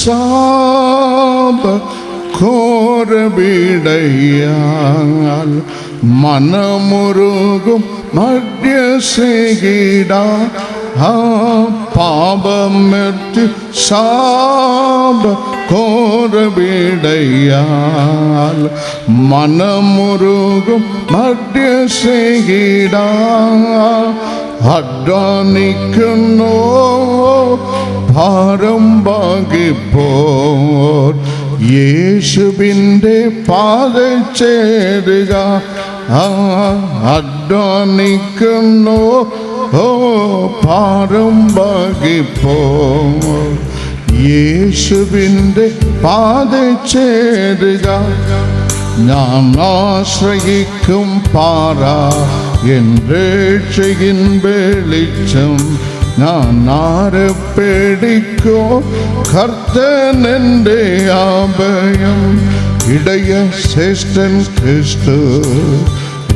சாப கோரவிடையால் மனமுருகும் மத்திய செய்கிடா பாபமெற்றி சாப கோரவிடையால் மனமுருகும் மத்திய செய்கிடா அட்டானிக்குன்னோ ഭാരംഭാകി പോർ യേശുവിൻ്റെ പാതയിൽ ചേരുക അധ്വാനിക്കുന്നു ഭാരംഭാകി പോർ യേശുവിൻ്റെ പാതയിൽ ചേരുക ഞാൻ ആശ്രയിക്കും പാറ എൻ രക്ഷയിൻ വെളിച്ചം ഞാൻ ആരെ പേടിക്കോ കർത്തൻ എൻ്റെ അഭയം ഇടയ ശ്രേഷ്ഠൻ ക്രിസ്തു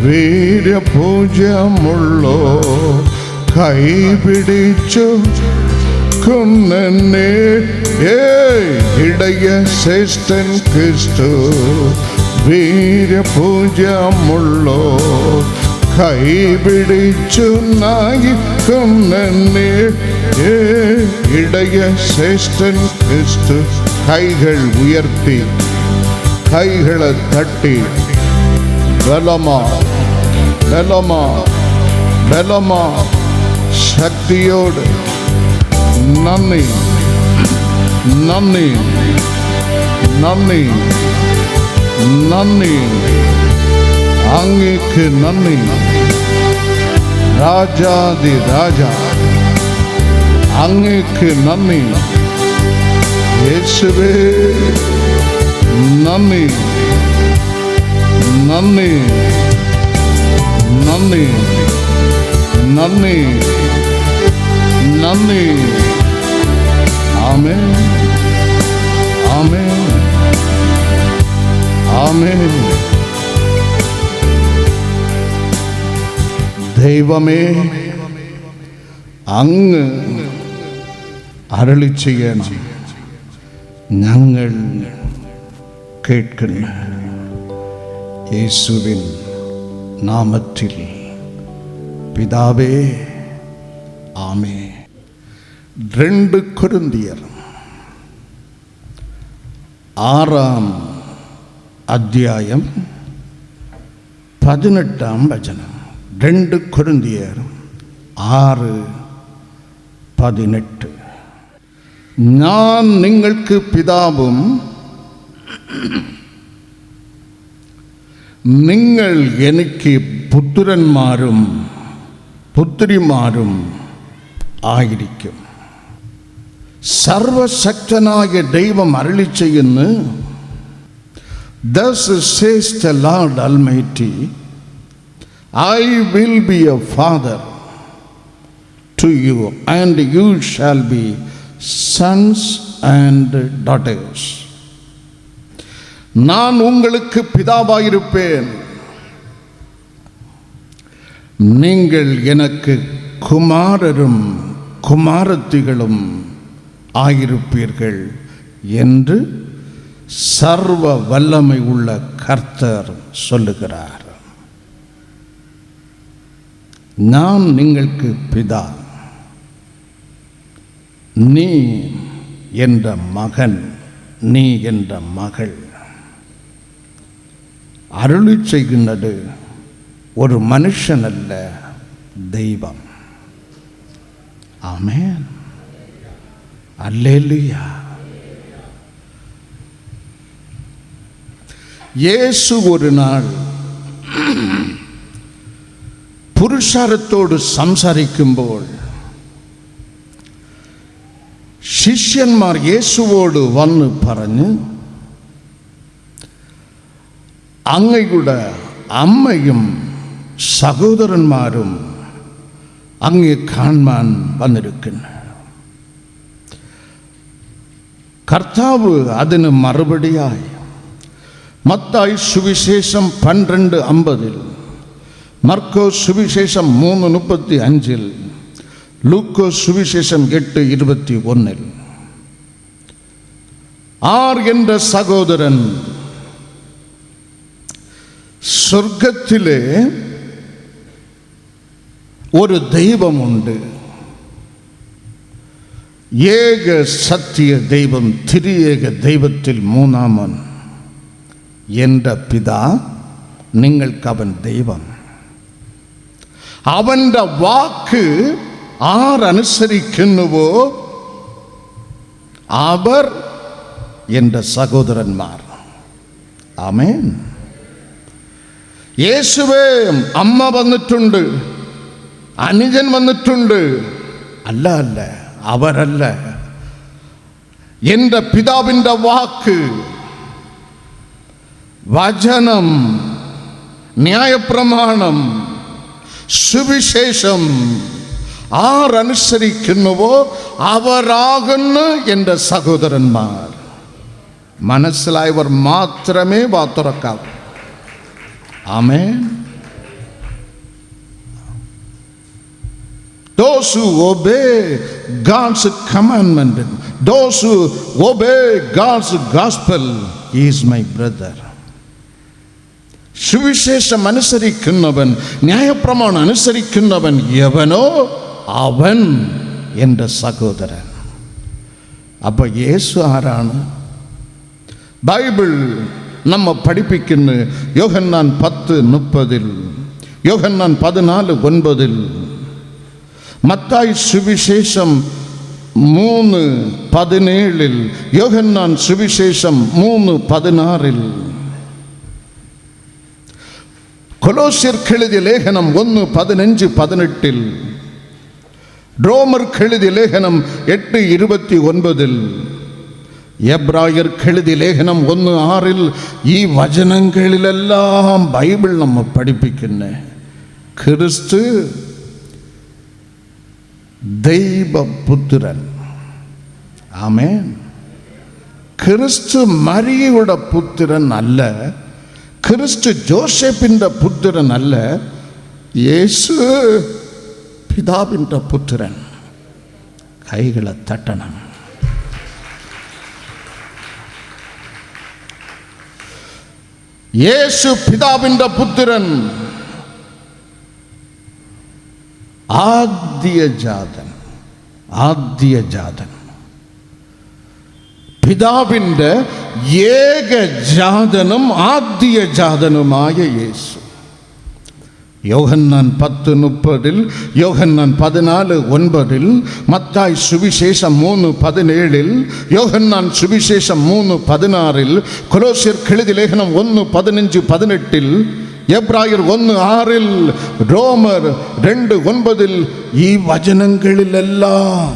വീര്യപൂജ്യമുള്ളോ കൈപിടിച്ചു കൊന്നെന്നെ ഇടയ ശ്രേഷ്ഠൻ ക്രിസ്തു വീര്യപൂജ്യമുള്ളോ കൈപിടിച്ചു നായിക്കൊന്നെ ഇടയ ശ്രേഷ്ഠൻ ക്രിസ്തു കൈകൾ ഉയർത്തി കൈകളെ തട്ടി ബലമാ ബലമാ ബലമാ ശക്തിയോട് നന്ദി നന്ദി നന്ദി നന്ദി അങ്ങേക്ക് നന്ദി രാജാതി രാജ അങ്ങേക്ക് നന്ദി യേശുവേ നന്ദി നന്ദി നന്ദി നന്ദി നന്ദി ആമേൻ ആമേൻ ആമേൻ ദൈവമേ അങ്ങ് അരുളി ചെയ്യണം ഞങ്ങൾ കേൾക്കുന്നു യേശുവിൻ നാമത്തിൽ പിതാവേ ആമേൻ 2 കൊരിന്ത്യർ 6-ാം അധ്യായം 18-ാം വചനം 2 കൊരിന്ത്യർ 6:18 ഞാൻ നിങ്ങൾക്ക് പിതാവും നിങ്ങൾ എനിക്ക് പുത്രന്മാരും പുത്രിമാരും ആയിരിക്കും. സർവശക്തനായ ദൈവം അരുളി ചെയ്യുന്നു, Thus says the Lord Almighty, I will be a father to you, and you shall be sons and daughters. நான் உங்களுக்கு பிதாவாயிருப்பேன், நீங்கள் எனக்கு குமாரரும் குமாரத்திகளும் ஆயிருப்பீர்கள் என்று சர்வ வல்லமை உள்ள கர்த்தர் சொல்லுகிறார். நான் നിങ്ങൾക്ക് பிதா, நீ என்ற மகன், நீ என்ற மகள். அருளி செய்கின்றது ஒரு மனுஷன் அல்ல, தெய்வம். ஆமென், அல்லேலூயா. இயேசு ஒரு நாள் പുരുഷാരത്തോട് സംസാരിക്കുമ്പോൾ ശിഷ്യന്മാർ യേശുവോട് വന്ന് പറഞ്ഞ്, അങ്ങയുടെ അമ്മയും സഹോദരന്മാരും അങ്ങയെ കാണാൻ വന്നിരിക്കുന്നു. കർത്താവ് അതിന് മറുപടിയായി മത്തായി സുവിശേഷം 12:50, മർക്കോസ് സുവിശേഷം 3:35, ലൂക്കോസ് സുവിശേഷം 8:21 ஆர் என்ற சகோதரன். சொர்க்கத்திலே ஒரு தெய்வம் உண்டு. ஏக சத்திய தெய்வம், திரியேக தெய்வத்தில் மூணாமன் என்ற பிதா. നിങ്ങൾക്ക് അവൻ ദൈവം. അവൻ്റെ വാക്ക് ആരനുസരിക്കുന്നുവോ അവർ എൻ്റെ സഹോദരന്മാർ. ആമേൻ. യേശുവേ, അമ്മ വന്നിട്ടുണ്ട്, അനുജൻ വന്നിട്ടുണ്ട്. അല്ല അല്ല, അവരല്ല. എൻ്റെ പിതാവിൻ്റെ വാക്ക്, വചനം, ന്യായപ്രമാണം, സുവിശേഷം ആരനുസരിക്കുന്നുവോ അവരാകുന്നു എൻ്റെ സഹോദരന്മാർ. മനസ്സിലായവർ മാത്രമേ വാ തുറക്കാവൂ. ആമേൻ. Those who obey God's commandment, those who obey God's gospel, he is my brother. സുവിശേഷം അനുസരിക്കുന്നവൻ, ന്യായപ്രമാണം അനുസരിക്കുന്നവൻ എവനോ അവൻ എൻ്റെ സഹോദരൻ. അപ്പോൾ യേശു ആരാണ്? ബൈബിൾ നമ്മ പഠിപ്പിക്കുന്ന യോഹന്നാൻ 10:30, യോഹന്നാൻ 14:9, മത്തായി സുവിശേഷം 3:17, യോഹന്നാൻ സുവിശേഷം 3:16, കൊലോസ്യർക്ക് എഴുതിയ ലേഖനം 1:15-18, റോമർക്ക് എഴുതിയ ലേഖനം 8:29, എബ്രായർക്ക് എഴുതിയ ലേഖനം 1:6. ഈ വചനങ്ങളിലെല്ലാം ബൈബിൾ നമ്മെ പഠിപ്പിക്കുന്നേ ക്രിസ്തു ദൈവപുത്രൻ. ആമേൻ. ക്രിസ്തു മരിയയുടെ പുത്രൻ അല്ല, ക്രിസ്തു ജോസഫിൻ്റെ പുത്രൻ അല്ല, യേശു പിതാവിൻ്റെ പുത്രൻ. കൈകളെ തട്ടണം. യേശു പിതാവിൻ്റെ പുത്രൻ, ആദ്യജാതൻ. പിതാവിൻ്റെ ഏകജാതനും ആദ്യജാതനുമായ യേശു. യോഹന്നാൻ 10:30, യോഹന്നാൻ 14:9, മത്തായി സുവിശേഷം 3:17, യോഹന്നാൻ സുവിശേഷം 3:16, കൊലോസ്യർക്ക് എഴുതിയ ലേഖനം 1:15-18, എബ്രായർ 1:6, റോമർ 2:9. ഈ വചനങ്ങളിലെല്ലാം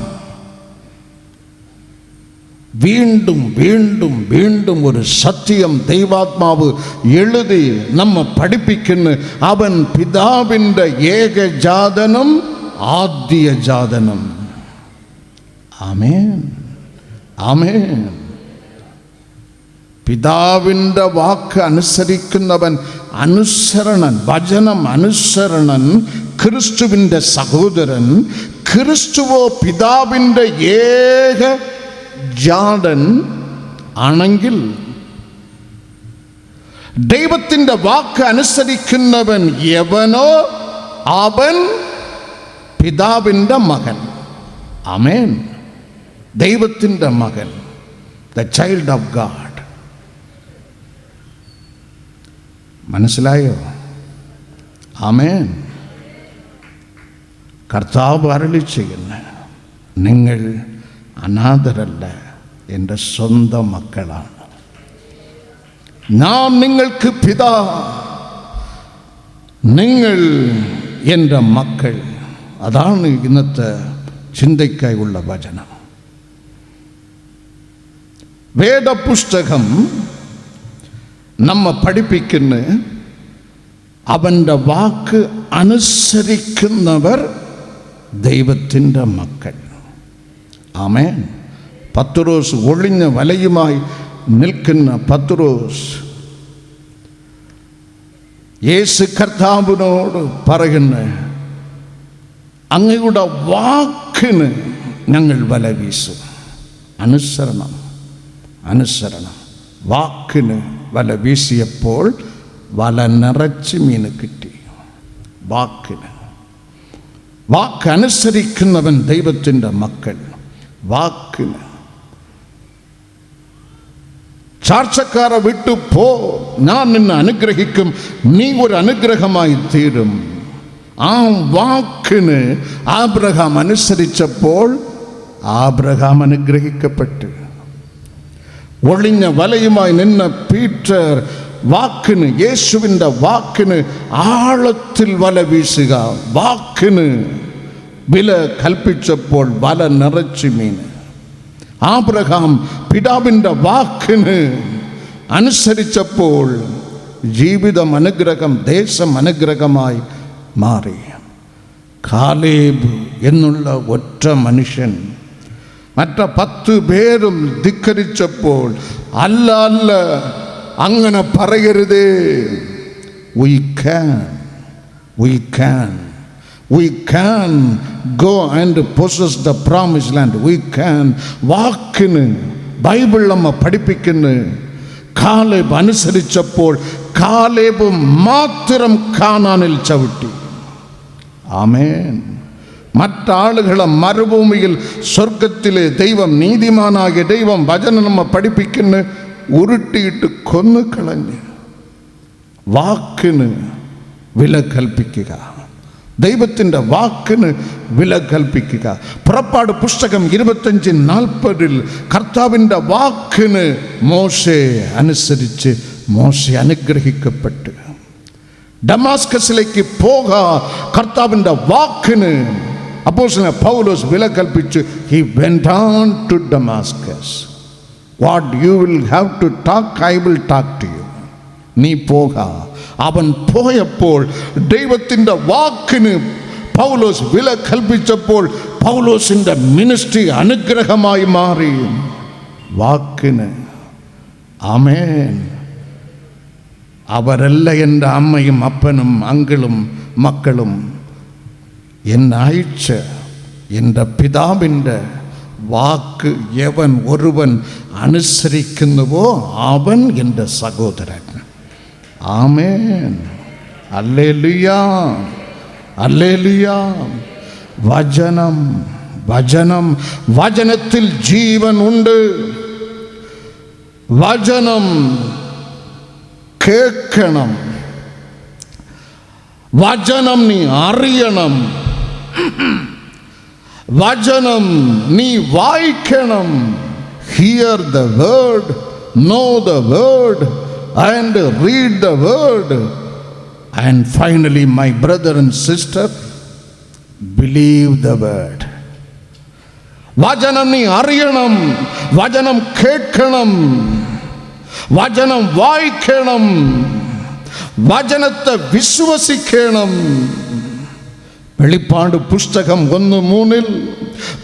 വീണ്ടും വീണ്ടും വീണ്ടും ഒരു സത്യം ദൈവാത്മാവ് എഴുതി നമ്മെ പഠിപ്പിക്കുന്നു. അവൻ പിതാവിൻ്റെ ഏകജാതനും ആദ്യജാതനും. ആമേൻ, ആമേൻ. പിതാവിൻ്റെ വാക്ക് അനുസരിക്കുന്നവൻ അനുസരണൻ, വചനം അനുസരണൻ, ക്രിസ്തുവിൻ്റെ സഹോദരൻ. ക്രിസ്തുവോ പിതാവിൻ്റെ ഏക ജാതൻ ആണെങ്കിൽ ദൈവത്തിൻ്റെ വാക്ക് അനുസരിക്കുന്നവൻ എവനോ അവൻ പിതാവിൻ്റെ മകൻ. ആമേൻ. ദൈവത്തിൻ്റെ മകൻ, ദ ചൈൽഡ് ഓഫ് ഗാഡ്. മനസ്സിലായോ? ആമേൻ. കർത്താവ് അരുളി ചെയ്യുന്ന, നിങ്ങൾ അനാഥരല്ല, എൻ്റെ സ്വന്തം മക്കളാണ്. ഞാൻ നിങ്ങൾക്ക് പിതാ, നിങ്ങൾ എൻ്റെ മക്കൾ. അതാണ് ഇന്നത്തെ ചിന്തയ്ക്കായുള്ള വചനം. വേദപുസ്തകം നമ്മെ പഠിപ്പിക്കുന്ന, അവൻ്റെ വാക്ക് അനുസരിക്കുന്നവർ ദൈവത്തിൻ്റെ മക്കൾ. ആമേൻ. പത്രോസ് ഒളിഞ്ഞ വലയുമായി നിൽക്കുന്ന പത്രോസ് യേശു കർത്താവിനോട് പറയുന്ന, അങ്ങയുടെ വാക്കിന് ഞങ്ങൾ വല വീശും. അനുസരണം, അനുസരണം. വാക്കിന് വല വീശിയപ്പോൾ വല നിറച്ച് മീന് കിട്ടി. വാക്കനുസരിക്കുന്നവൻ ദൈവത്തിൻ്റെ മക്കൾ. വാക്കിന് ചാർച്ചക്കാരെ വിട്ടു പോ, ഞാൻ നിന്നെ അനുഗ്രഹിക്കും, നീ ഒരു അനുഗ്രഹമായി തീരും. ആ വാക്കിന് ആബ്രഹാം അനുസരിച്ചപ്പോൾ ആബ്രഹാം അനുഗ്രഹിക്കപ്പെട്ടു. ഒളിഞ്ഞ വലയുമായി നിന്ന പീറ്റർ വാക്കിന്, യേശുവിൻ്റെ വാക്കിന് ആഴത്തിൽ വല വീശുക. വാക്കിന് വില കൽപ്പിച്ചപ്പോൾ വല നിറച്ച് മീൻ. ആബ്രഹാം പിതാവിൻ്റെ വാക്കിന് അനുസരിച്ചപ്പോൾ ജീവിതം അനുഗ്രഹം, ദേശം അനുഗ്രഹമായി മാറി. കാലേബ് എന്നുള്ള ഒറ്റ മനുഷ്യൻ മറ്റ 10 പേരും ധിക്കരിച്ചപ്പോൾ, അല്ല അല്ല അങ്ങനെ പറയരുതേ, we can go and possess the promised land. We can. വാക്കിന് ബൈബിൾ നമ്മ പഠിപ്പിക്കുന്നു. കാലേബ് അനുസരിച്ചപ്പോൾ കാലേബ് മാത്രം കാനാനിൽ ചവിട്ടി. ആമേൻ. മറ്റാളുകളെ മരുഭൂമിയിൽ സ്വർഗത്തിലെ ദൈവം, നീതിമാനാകിയ ദൈവം വചനം നമ്മ പഠിപ്പിക്കുന്നു, ഉരുട്ടിയിട്ട് കൊന്നു കളഞ്ഞ്. വാക്കിന് വില കൽപ്പിക്കുക, ദൈവത്തിൻ്റെ വാക്കിന് വില കൽപ്പിക്കുക. പുറപ്പാട് പുസ്തകം 25:40 കർത്താവിൻ്റെ വാക്കിന് മോശെ അനുസരിച്ച് മോശെ അനുഗ്രഹിക്കപ്പെട്ടു. ഡമാസ്കസിലേക്ക് പോക, കർത്താവിൻ്റെ വാക്കിന് അപ്പോസ്തലനായ പൗലോസ് വില കൽപ്പിച്ചു. He went on to Damascus. What you will have to talk, I will talk to you. നീ പോക. അവൻ പോയപ്പോൾ ദൈവത്തിൻ്റെ വാക്കിന് പൗലോസ് വില കൽപ്പിച്ചപ്പോൾ പൗലോസിൻ്റെ മിനിസ്ട്രി അനുഗ്രഹമായി മാറി. വാക്കിന്. ആമേൻ. അവരല്ല എൻ്റെ അമ്മയും അപ്പനും അങ്കിളും മക്കളും. എന്നെ അയച്ച എൻ്റെ പിതാവിൻ്റെ വാക്ക് എവൻ ഒരുവൻ അനുസരിക്കുന്നുവോ അവൻ എൻ്റെ സഹോദരൻ. ആമേൻ. ഹല്ലേലൂയ, ഹല്ലേലൂയ. വചനം, വചനം, വചനത്തിൽ ജീവൻ ഉണ്ട്. വചനം കേൾക്കണം, വചനം നീ അറിയണം, വചനം നീ വായിക്കണം. Here the word, know the word and read the word. And finally, my brother and sister, believe the word. വചനം നീ അറിയണം, വചനം കേൾക്കണം, വചനം വായിക്കണം, വചനത്തെ വിശ്വസിക്കണം. വെളിപ്പാട് പുസ്തകം 1:3,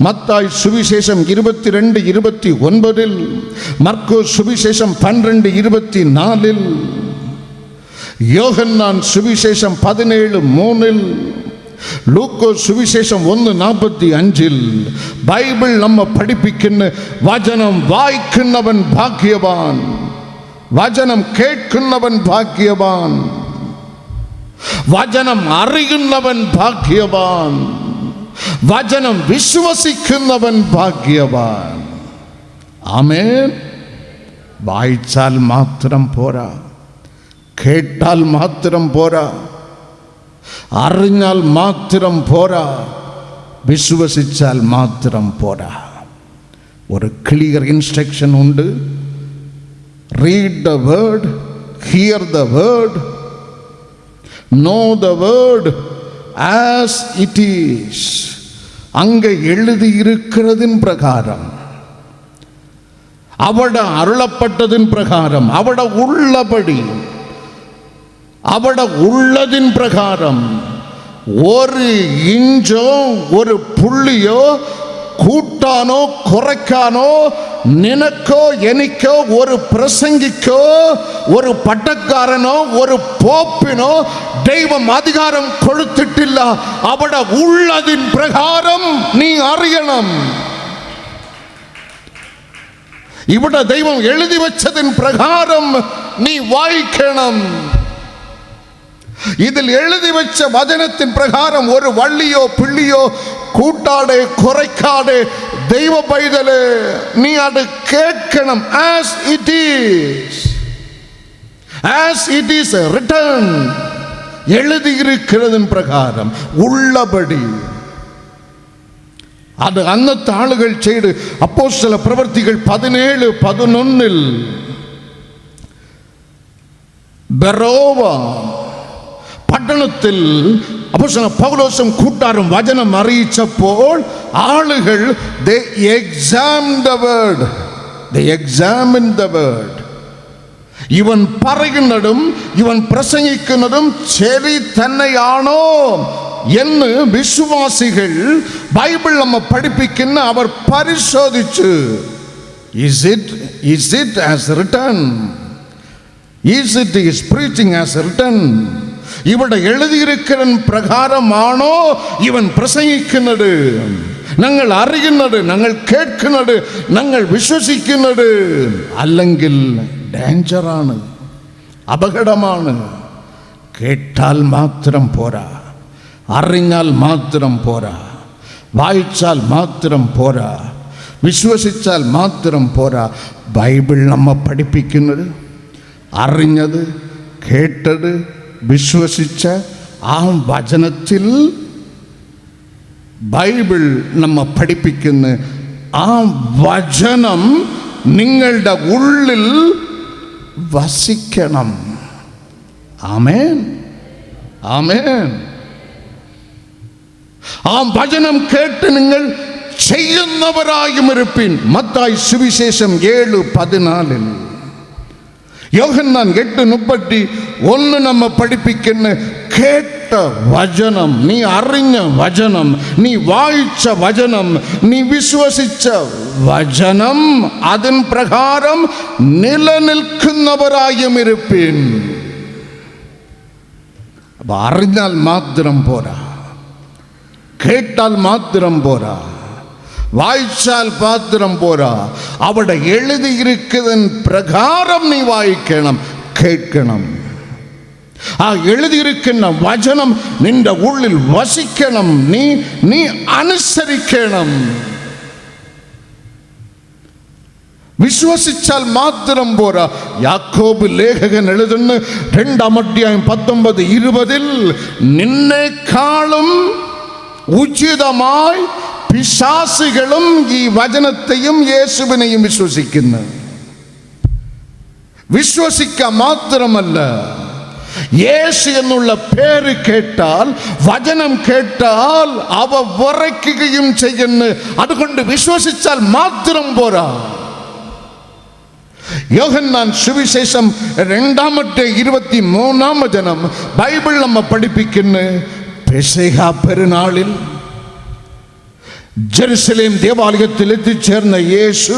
മത്തായി സുവിശേഷം 22:29, മർക്കോസ് സുവിശേഷം 12:24, യോഹന്നാൻ സുവിശേഷം 17:3, ലൂക്കോസ് സുവിശേഷം 1:45. ബൈബിൾ നമ്മ പഠിപ്പിക്കുന്ന വചനം വായിക്കുന്നവൻ ഭാഗ്യവാൻ, വചനം കേൾക്കുന്നവൻ ഭാഗ്യവാൻ, വചനം അറിയുന്നവൻ ഭാഗ്യവാൻ, വചനം വിശ്വസിക്കുന്നവൻ ഭാഗ്യവാൻ. ആമേൻ. വായിച്ചാൽ മാത്രം പോരാ, കേട്ടാൽ മാത്രം പോരാ, അറിഞ്ഞാൽ മാത്രം പോരാ, വിശ്വസിച്ചാൽ മാത്രം പോരാ. ഒരു ക്ലിയർ ഇൻസ്ട്രക്ഷൻ ഉണ്ട്. Read the word, here the word, know the word as it is. அங்கே எழுதியிருக்கிறதின் பிரகாரம், അവിടെ അരുളപ്പെട്ടതിன் பிரகாரம், അവിടെ உள்ளபடி, അവിടെ உள்ளதின் பிரகாரம் ஒரு இஞ்சோ ஒரு புள்ளியோ കൂട്ടാനോ കുറയ്ക്കാനോ നിനക്കോ എനിക്കോ ഒരു പ്രസംഗിക്കോ ഒരു പട്ടക്കാരനോ ഒരു പോപ്പിനോ ദൈവം അധികാരം കൊടുത്തിട്ടില്ല. അവിടെ ഉള്ളതിൻ പ്രകാരം നീ അറിയണം. ഇവിടെ ദൈവം എഴുതി വെച്ചതിൻ പ്രകാരം നീ വായിക്കണം. ഇതിൽ എഴുതി വെച്ച വചനത്തിൻ പ്രകാരം ഒരു വള്ളിയോ പിള്ളിയോ കൂട്ടാതെ കുറയ്ക്കാതെ ദൈവ പൈതലേ നീ അത് കേൾക്കണം. ആസ് ഇറ്റ് ഈസ് റിട്ടൺ, എഴുതിയിരിക്കുന്നതിൻ പ്രകാരം ഉള്ളപടി. അത് അന്നത്തെ ആളുകൾ ചെയ്ത് അപ്പോസ്തല പ്രവൃത്തികൾ 17:11 ബെറോവ പട്ടണത്തിൽ അപ്പോസ്തലൻ പൗലോസും കൂട്ടാരും വചനം അറിയിച്ചപ്പോൾ ആളുകൾ they examined the word. ഇവൻ പറയുന്നതും ഇവൻ പ്രസംഗിക്കുന്നതും ശരി തന്നെയാണോ എന്ന് വിശ്വാസികൾ ബൈബിൾ നമ്മ പഠിപ്പിക്കുന്ന അവർ പരിശോധിച്ചു. Is it as written? Is it his preaching as written? ഇവിടെ എഴുതിയിരിക്കുന്ന പ്രകാരമാണോ ഇവൻ പ്രസംഗിക്കുന്നത്, ഞങ്ങൾ അറിയുന്നത്, ഞങ്ങൾ കേൾക്കുന്നത്, ഞങ്ങൾ വിശ്വസിക്കുന്നത്? അല്ലെങ്കിൽ ഡേഞ്ചറാണ്, അപകടമാണ്. കേട്ടാൽ മാത്രം പോരാ, അറിഞ്ഞാൽ മാത്രം പോരാ, വായിച്ചാൽ മാത്രം പോരാ, വിശ്വസിച്ചാൽ മാത്രം പോരാ. ബൈബിൾ നമ്മ പഠിപ്പിക്കുന്നത്, അറിഞ്ഞത്, കേട്ടത്, വിശ്വസിച്ച ആ വചനത്തിൽ ബൈബിൾ നമ്മ പഠിപ്പിക്കുന്ന ആ വചനം നിങ്ങളുടെ ഉള്ളിൽ വസിക്കണം. ആമേൻ, ആമേൻ. ആ വചനം കേട്ട് നിങ്ങൾ ചെയ്യുന്നവരായും ഇരുപ്പിൻ. മത്തായി സുവിശേഷം 7:14, യോഹന്നാൻ 8:31 നമ്മ പഠിപ്പിക്കുന്ന കേട്ട വചനം, നീ അറിഞ്ഞ വചനം, നീ വായിച്ച വചനം, നീ വിശ്വസിച്ച വചനം, അതിൻ പ്രകാരം നിലനിൽക്കുന്നവരായും ഇരുപ്പിൻ. അപ്പൊ അറിഞ്ഞാൽ മാത്രം പോരാ, കേട്ടാൽ മാത്രം പോരാ, വായിച്ചാൽ മാത്രം പോരാ. അവിടെ എഴുതിയിരിക്കുന്നതിൻ പ്രകാരം നീ വായിക്കണം, കേൾക്കണം. ആ എഴുതിയിരിക്കുന്ന വചനം നിന്റെ ഉള്ളിൽ വസിക്കണം, നീ അനുസരിക്കണം. വിശ്വസിച്ചാൽ മാത്രം പോരാ. യാക്കോബ് ലേഖകൻ എഴുതുന്ന 2:19-20 നിന്നെക്കാളും ഉചിതമായി പിശാചുകളും ഈ വചനത്തെയും യേശുവിനെയും വിശ്വസിക്കുന്നു. വിശ്വസിക്കാൻ മാത്രമല്ല, യേശു എന്നുള്ള പേര് കേട്ടാൽ, വചനം കേട്ടാൽ അവ വിറയ്ക്കുകയും ചെയ്യുന്നു. അതുകൊണ്ട് വിശ്വസിച്ചാൽ മാത്രം പോരാ. യോഹന്നാൻ സുവിശേഷം 2:23 ബൈബിൾ നമ്മ പഠിപ്പിക്കുന്നു, പെസഹ പെരുന്നാളിൽ ജെറുസലേം ദേവാലയത്തിൽ എത്തിച്ചേർന്ന യേശു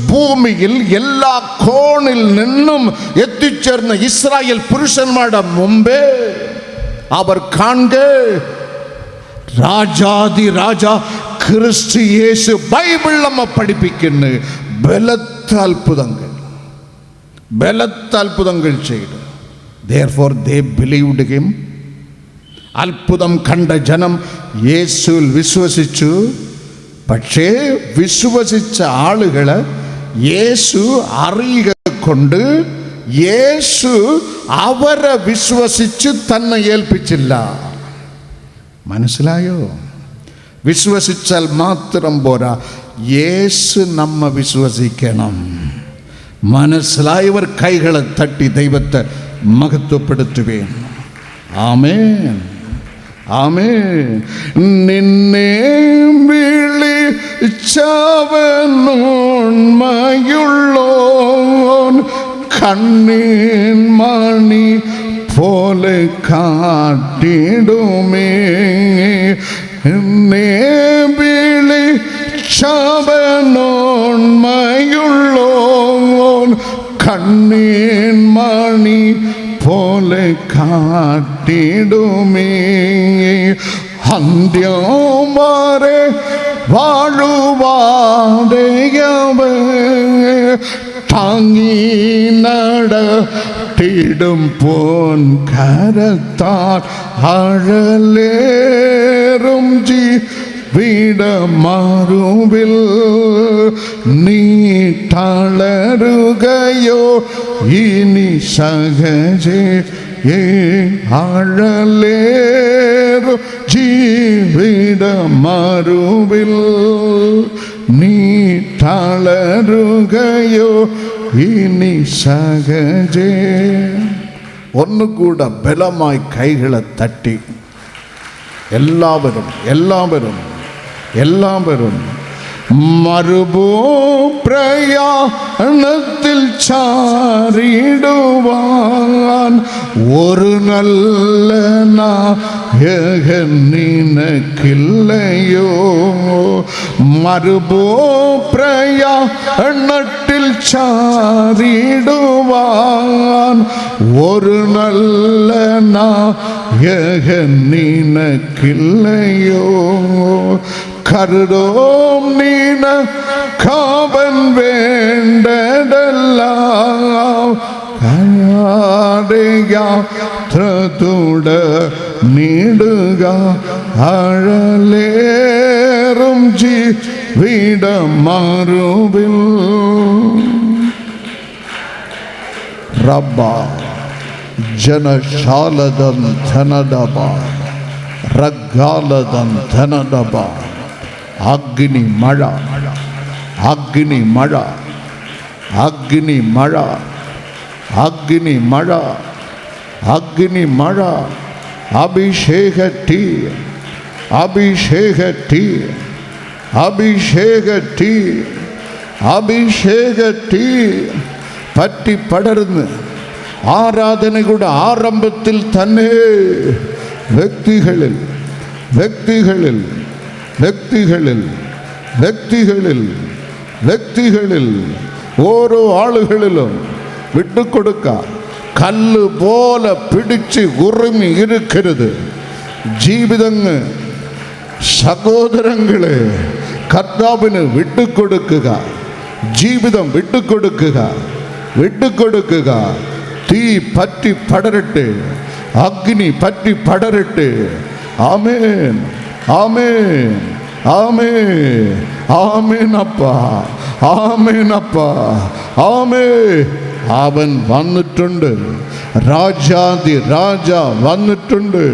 ഭൂമിയിൽ എല്ലാ കോണിൽ നിന്നും എത്തിച്ചേർന്ന ഇസ്രായേൽ പുരുഷന്മാരുടെ മുമ്പേ അവർ കാണുക രാജാതി രാജ ക്രിസ്തു യേശു. ബൈബിൾ നമ്മ പഠിപ്പിക്കുന്നു ബലത്തത്ഭുതങ്ങൾ ചെയ്തു. Therefore they believed him. അത്ഭുതം കണ്ട ജനം യേശുവിൽ വിശ്വസിച്ചു. പക്ഷേ വിശ്വസിച്ച ആളുകള് യേശു അറിയുക കൊണ്ട് യേശു അവരെ വിശ്വസിച്ച് തന്നെ ഏൽപ്പിച്ചില്ല. മനസ്സിലായോ? വിശ്വസിച്ചാൽ മാത്രം പോരാ, യേശു നമ്മ വിശ്വസിക്കണം. മനസ്സിലായവർ കൈകളെ തട്ടി ദൈവത്തെ മഹത്വപ്പെടുത്തുവേ. ആമേൻ, ആമേൻ. നിന്നെ വിളിച്ചവനുണ്മയുള്ളോൻ കണ്ണിൻ മണി പോലെ കാട്ടിടുമേ. എന്നെ വിളിച്ചവനുണ്മയുള്ളോൻ കണ്ണിൻ മണി പോലെ കാട്ടിടുമേ. അന്ത്യം വരെ வாழுவாதையவர் தாங்கி நடத்திடும் பொன் கரத்தால் அழலேறும் வீட மாறுவில் நீ தளருகையோ இனி சகஜே ஆழலேறு ஜீவிட மாறுவில் நீ தளருகையோ இனி சகஜே. ஒன்று கூட பலமாய் கைகளை தட்டி எல்லாவரும் மறுபோ பிரயாணத்தில் சாரிடுவான் ஒரு நல்ல நாயகன் நினக்கில்லையோ. மறுபோ பிரயாணத்தில் சாரிடுவான் ஒரு நல்ல நாயகன் நினக்கில்லையோ. கருடோம் நீன காவன் வேண்டதெல்லாம் യാത്രതുട നീടുക അഴലേറും ജീവിതം മാറുവിൽ. റബ്ബ ജനശാലദം ധനദബ റഗ്ഗാലദം ധനദബ. അഗ്നി മഴ, അഗ്നി മഴ, അഗ്നി മഴ, അഗ്നി മഴ, അഗ്നി മഴ. അഭിഷേക തീ, അഭിഷേക തീ, അഭിഷേക തീ, അഭിഷേക തീ പറ്റി പടർന്ന് ആരാധനയുടെ ആരംഭത്തിൽ തന്നെ വ്യക്തികളിൽ വ്യക്തികളിൽ വ്യക്തികളിൽ വ്യക്തികളിൽ വ്യക്തികളിൽ ഓരോ ആളുകളിലും വിട്ടുകൊടുക്ക. കല്ല് പോലെ പിടിച്ച് ഉറുമി ഇരിക്കരുത് ജീവിതങ്ങൾ. സഹോദരങ്ങളെ, കർത്താവിന് വിട്ടുകൊടുക്കുക. ജീവിതം വിട്ടുകൊടുക്കുക, വിട്ടുകൊടുക്കുക. തീ പറ്റി പടരട്ടെ, അഗ്നി പറ്റി പടരട്ടെ. ആമേൻ, ആമേൻ, ആമേൻ, ആമേൻ അപ്പാ, ആമേൻ അപ്പാ, ആമേൻ. അവൻ വന്നിട്ടുണ്ട്, രാജാതി രാജ വന്നിട്ടുണ്ട്.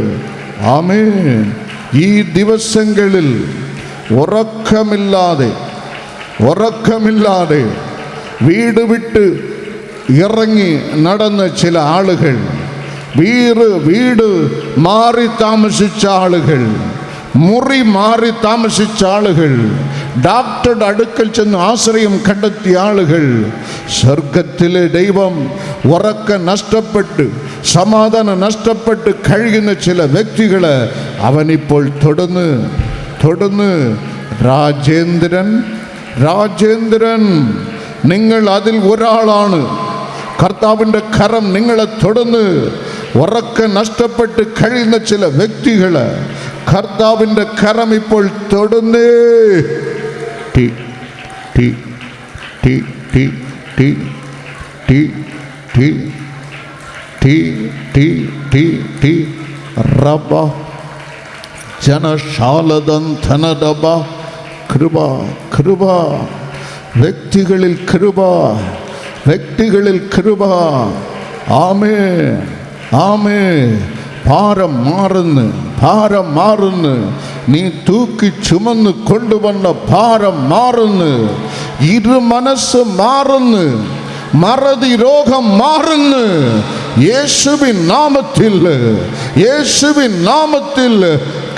ആമേൻ. ഈ ദിവസങ്ങളിൽ ഉറക്കമില്ലാതെ വീട് വിട്ട് ഇറങ്ങി നടന്ന ചില ആളുകൾ, വീട് മാറി താമസിച്ച ആളുകൾ, മുറി മാറി താമസിച്ച ആളുകൾ, ഡോക്ടറുടെ അടുക്കൽ ചെന്ന് ആശ്രയം കണ്ടെത്തിയ ആളുകൾ, സ്വർഗത്തിലെ ദൈവം ഉറക്കം നഷ്ടപ്പെട്ട് സമാധാനം നഷ്ടപ്പെട്ട് കഴിയുന്ന ചില വ്യക്തികളെ അവനിപ്പോൾ തൊടുന്ന് രാജേന്ദ്രൻ നിങ്ങൾ അതിൽ ഒരാളാണ്. കർത്താവിൻ്റെ കരം നിങ്ങളെ തൊടുന്ന്. ഉറക്കം നഷ്ടപ്പെട്ട് കഴിയുന്ന ചില വ്യക്തികളെ കർത്താവിൻ്റെ കരം ഇപ്പോൾ തൊടുന്നേ. ടി ടി ടി ടി ടി ടി ടി ടി ടി ടി ടി റബ ജനശാലദം ധനദബ. കൃപ കൃപ വ്യക്തികളിൽ കൃപ, വ്യക്തികളിൽ കൃപ. ആമേ, ആമേ. ഭാരം മാറുന്നു. നീ തൂക്കി ചുമന്ന് കൊണ്ടുവന്ന ഭാരം മാറുന്നു. ഇരു മനസ്സ് മാറുന്നു. മറതി രോഗം മാറുന്നു. യേശുവിൻ നാമത്തിൽ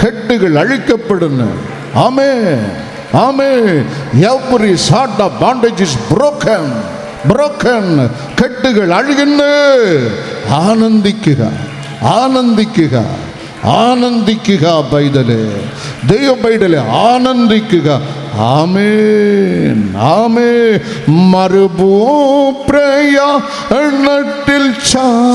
കെട്ടുകൾ അഴിക്കപ്പെടുന്നു. ആമേൻ, ആമേൻ. Every sort of bondage is broken. കെട്ടുകൾ അഴിയുന്നു. ആനന്ദിക്കുക പൈതലേ, ദൈവ പൈതലേ, ആനന്ദിക്കുക. ആമേൻ, ആമേൻ. മറുഭൂപ്രയാണത്തിൽ ചാരിടുവാൻ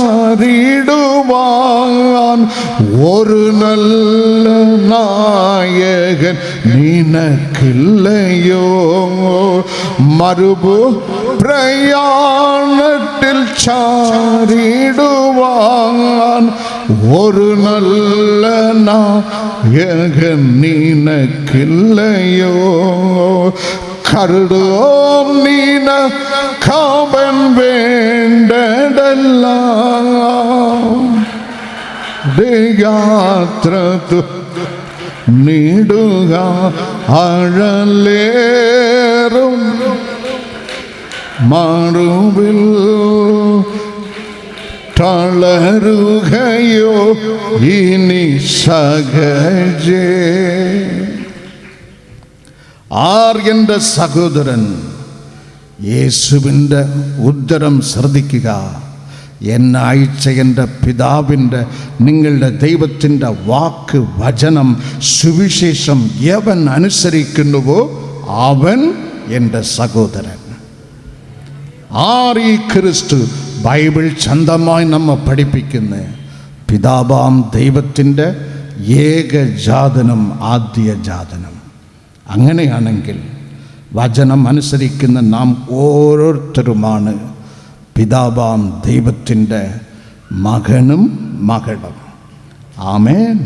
ஒரு நல்ல நாயகன் நினக்கில்லையோ? மறுபு பிரயாணத்தில் சாரிடுவான் ஒரு நல்ல நாயகன் நினக்கில்லையோ? கருடோம் நீன காவன் വേണ്ടതെല്ലാം യാത്ര നീടുക അഴലേറും മറുവിൽ തളരുകയോ ഇനി സഹജേ. ആർ എൻ്റെ സഹോദരൻ യേശുവിൻ്റെ ഉത്തരം ശ്രദ്ധിക്കുക. എന്നെ അയച്ച എൻ്റെ പിതാവിൻ്റെ നിങ്ങളുടെ ദൈവത്തിൻ്റെ വാക്ക് വചനം സുവിശേഷം യവൻ അനുസരിക്കുന്നുവോ അവൻ എൻ്റെ സഹോദരൻ. ആർ ഈ ക്രിസ്തു ബൈബിൾ ചന്തമായി നമ്മെ പഠിപ്പിക്കുന്ന പിതാവാം ദൈവത്തിൻ്റെ ഏകജാതനും ആദ്യജാതനും. അങ്ങനെയാണെങ്കിൽ വചനം അനുസരിക്കുന്ന നാം ഓരോരുത്തരുമാണ് പിതാവാം ദൈവത്തിൻ്റെ മകനും മകളും. ആമേൻ.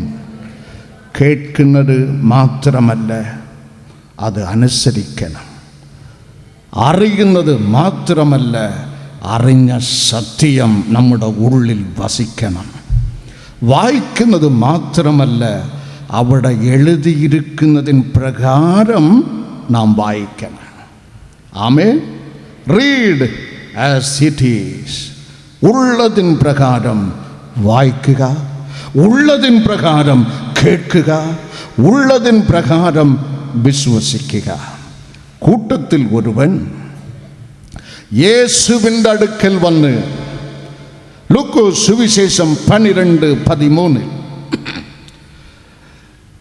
കേൾക്കുന്നത് മാത്രമല്ല, അത് അനുസരിക്കണം. അറിയുന്നത് മാത്രമല്ല, അറിഞ്ഞ സത്യം നമ്മുടെ ഉള്ളിൽ വസിക്കണം. വായിക്കുന്നത് മാത്രമല്ല, അവിടെ എഴുതിയിരിക്കുന്നതിന് പ്രകാരം നാം വായിക്കണം. ആമേൻ. Read as it is. ഉള്ളതിൻ പ്രകാരം വായിക്കുക, ഉള്ളതിൻ പ്രകാരം കേൾക്കുക, ഉള്ളതിൻ പ്രകാരം വിശ്വസിക്കുക. കൂട്ടത്തിൽ ഒരുവൻ യേശുവിൻ്റെ അടുക്കൽ വന്ന്, ലൂക്കോസ് സുവിശേഷം 12:13,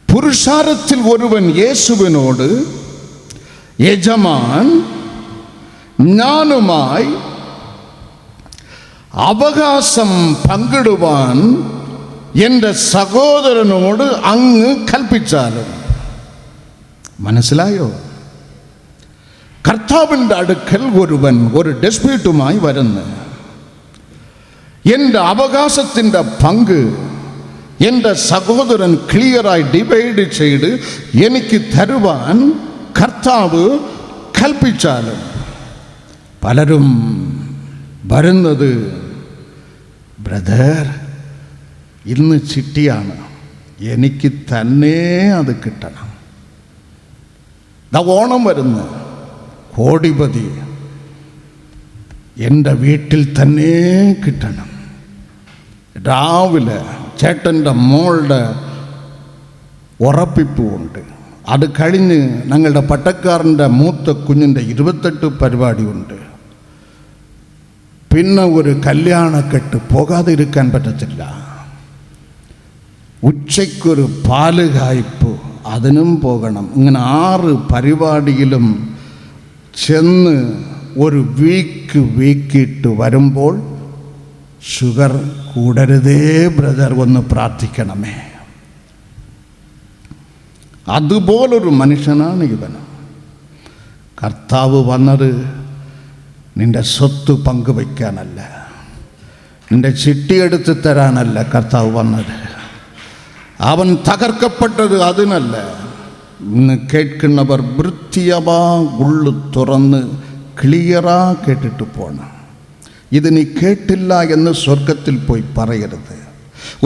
പുരുഷാരത്തിൽ ഒരുവൻ യേശുവിനോട്, യജമാൻ, ഞാനുമായി അവകാശം പങ്കിടുവാൻ എൻ്റെ സഹോദരനോട് അങ്ങ് കൽപ്പിച്ചാലും. മനസ്സിലായോ? കർത്താവിൻ്റെ അടുക്കൽ ഒരുവൻ ഒരു ഡിസ്പ്യൂട്ടുമായി വരുന്നു. എൻ്റെ അവകാശത്തിൻ്റെ പങ്ക് എൻ്റെ സഹോദരൻ ക്ലിയറായി ഡിവൈഡ് ചെയ്ത് എനിക്ക് തരുവാൻ കർത്താവ് കൽപ്പിച്ചാലും. പലരും വരുന്നത്, ബ്രദർ ഇന്ന് ചിട്ടിയാണ്, എനിക്ക് തന്നെ അത് കിട്ടണം. ഓണം വരുന്നു, കോടിപതി എൻ്റെ വീട്ടിൽ തന്നെ കിട്ടണം. രാവിലെ ചേട്ടൻ്റെ മോളുടെ ഉറപ്പിപ്പുണ്ട്. അത് കഴിഞ്ഞ് ഞങ്ങളുടെ പട്ടക്കാരൻ്റെ മൂത്ത കുഞ്ഞിൻ്റെ 28 പരിപാടിയുണ്ട്. പിന്നെ ഒരു കല്യാണക്കെട്ട്, പോകാതെ ഇരിക്കാൻ പറ്റത്തില്ല. ഉച്ചയ്ക്കൊരു പാല് കായ്പ്, അതിനും പോകണം. ഇങ്ങനെ 6 പരിപാടിയിലും ചെന്ന് ഒരു വീക്കിട്ട് വരുമ്പോൾ ഷുഗർ കൂടരുതേ ബ്രദർ, ഒന്ന് പ്രാർത്ഥിക്കണമേ. അതുപോലൊരു മനുഷ്യനാണ് ഇവൻ. കർത്താവ് വന്നത് നിന്റെ സ്വത്ത് പങ്കുവയ്ക്കാനല്ല, നിന്റെ ചിട്ടിയെടുത്ത് തരാനല്ല കർത്താവ് വന്നത്. അവൻ തകർക്കപ്പെട്ടത് അതിനല്ല. ഇന്ന് കേൾക്കുന്നവർ വൃത്തിയവാ ഉള്ളു തുറന്ന് ക്ലിയറാ കേട്ടിട്ട് പോണം. ഇത് നീ കേട്ടില്ല എന്ന് സ്വർഗത്തിൽ പോയി പറയരുത്.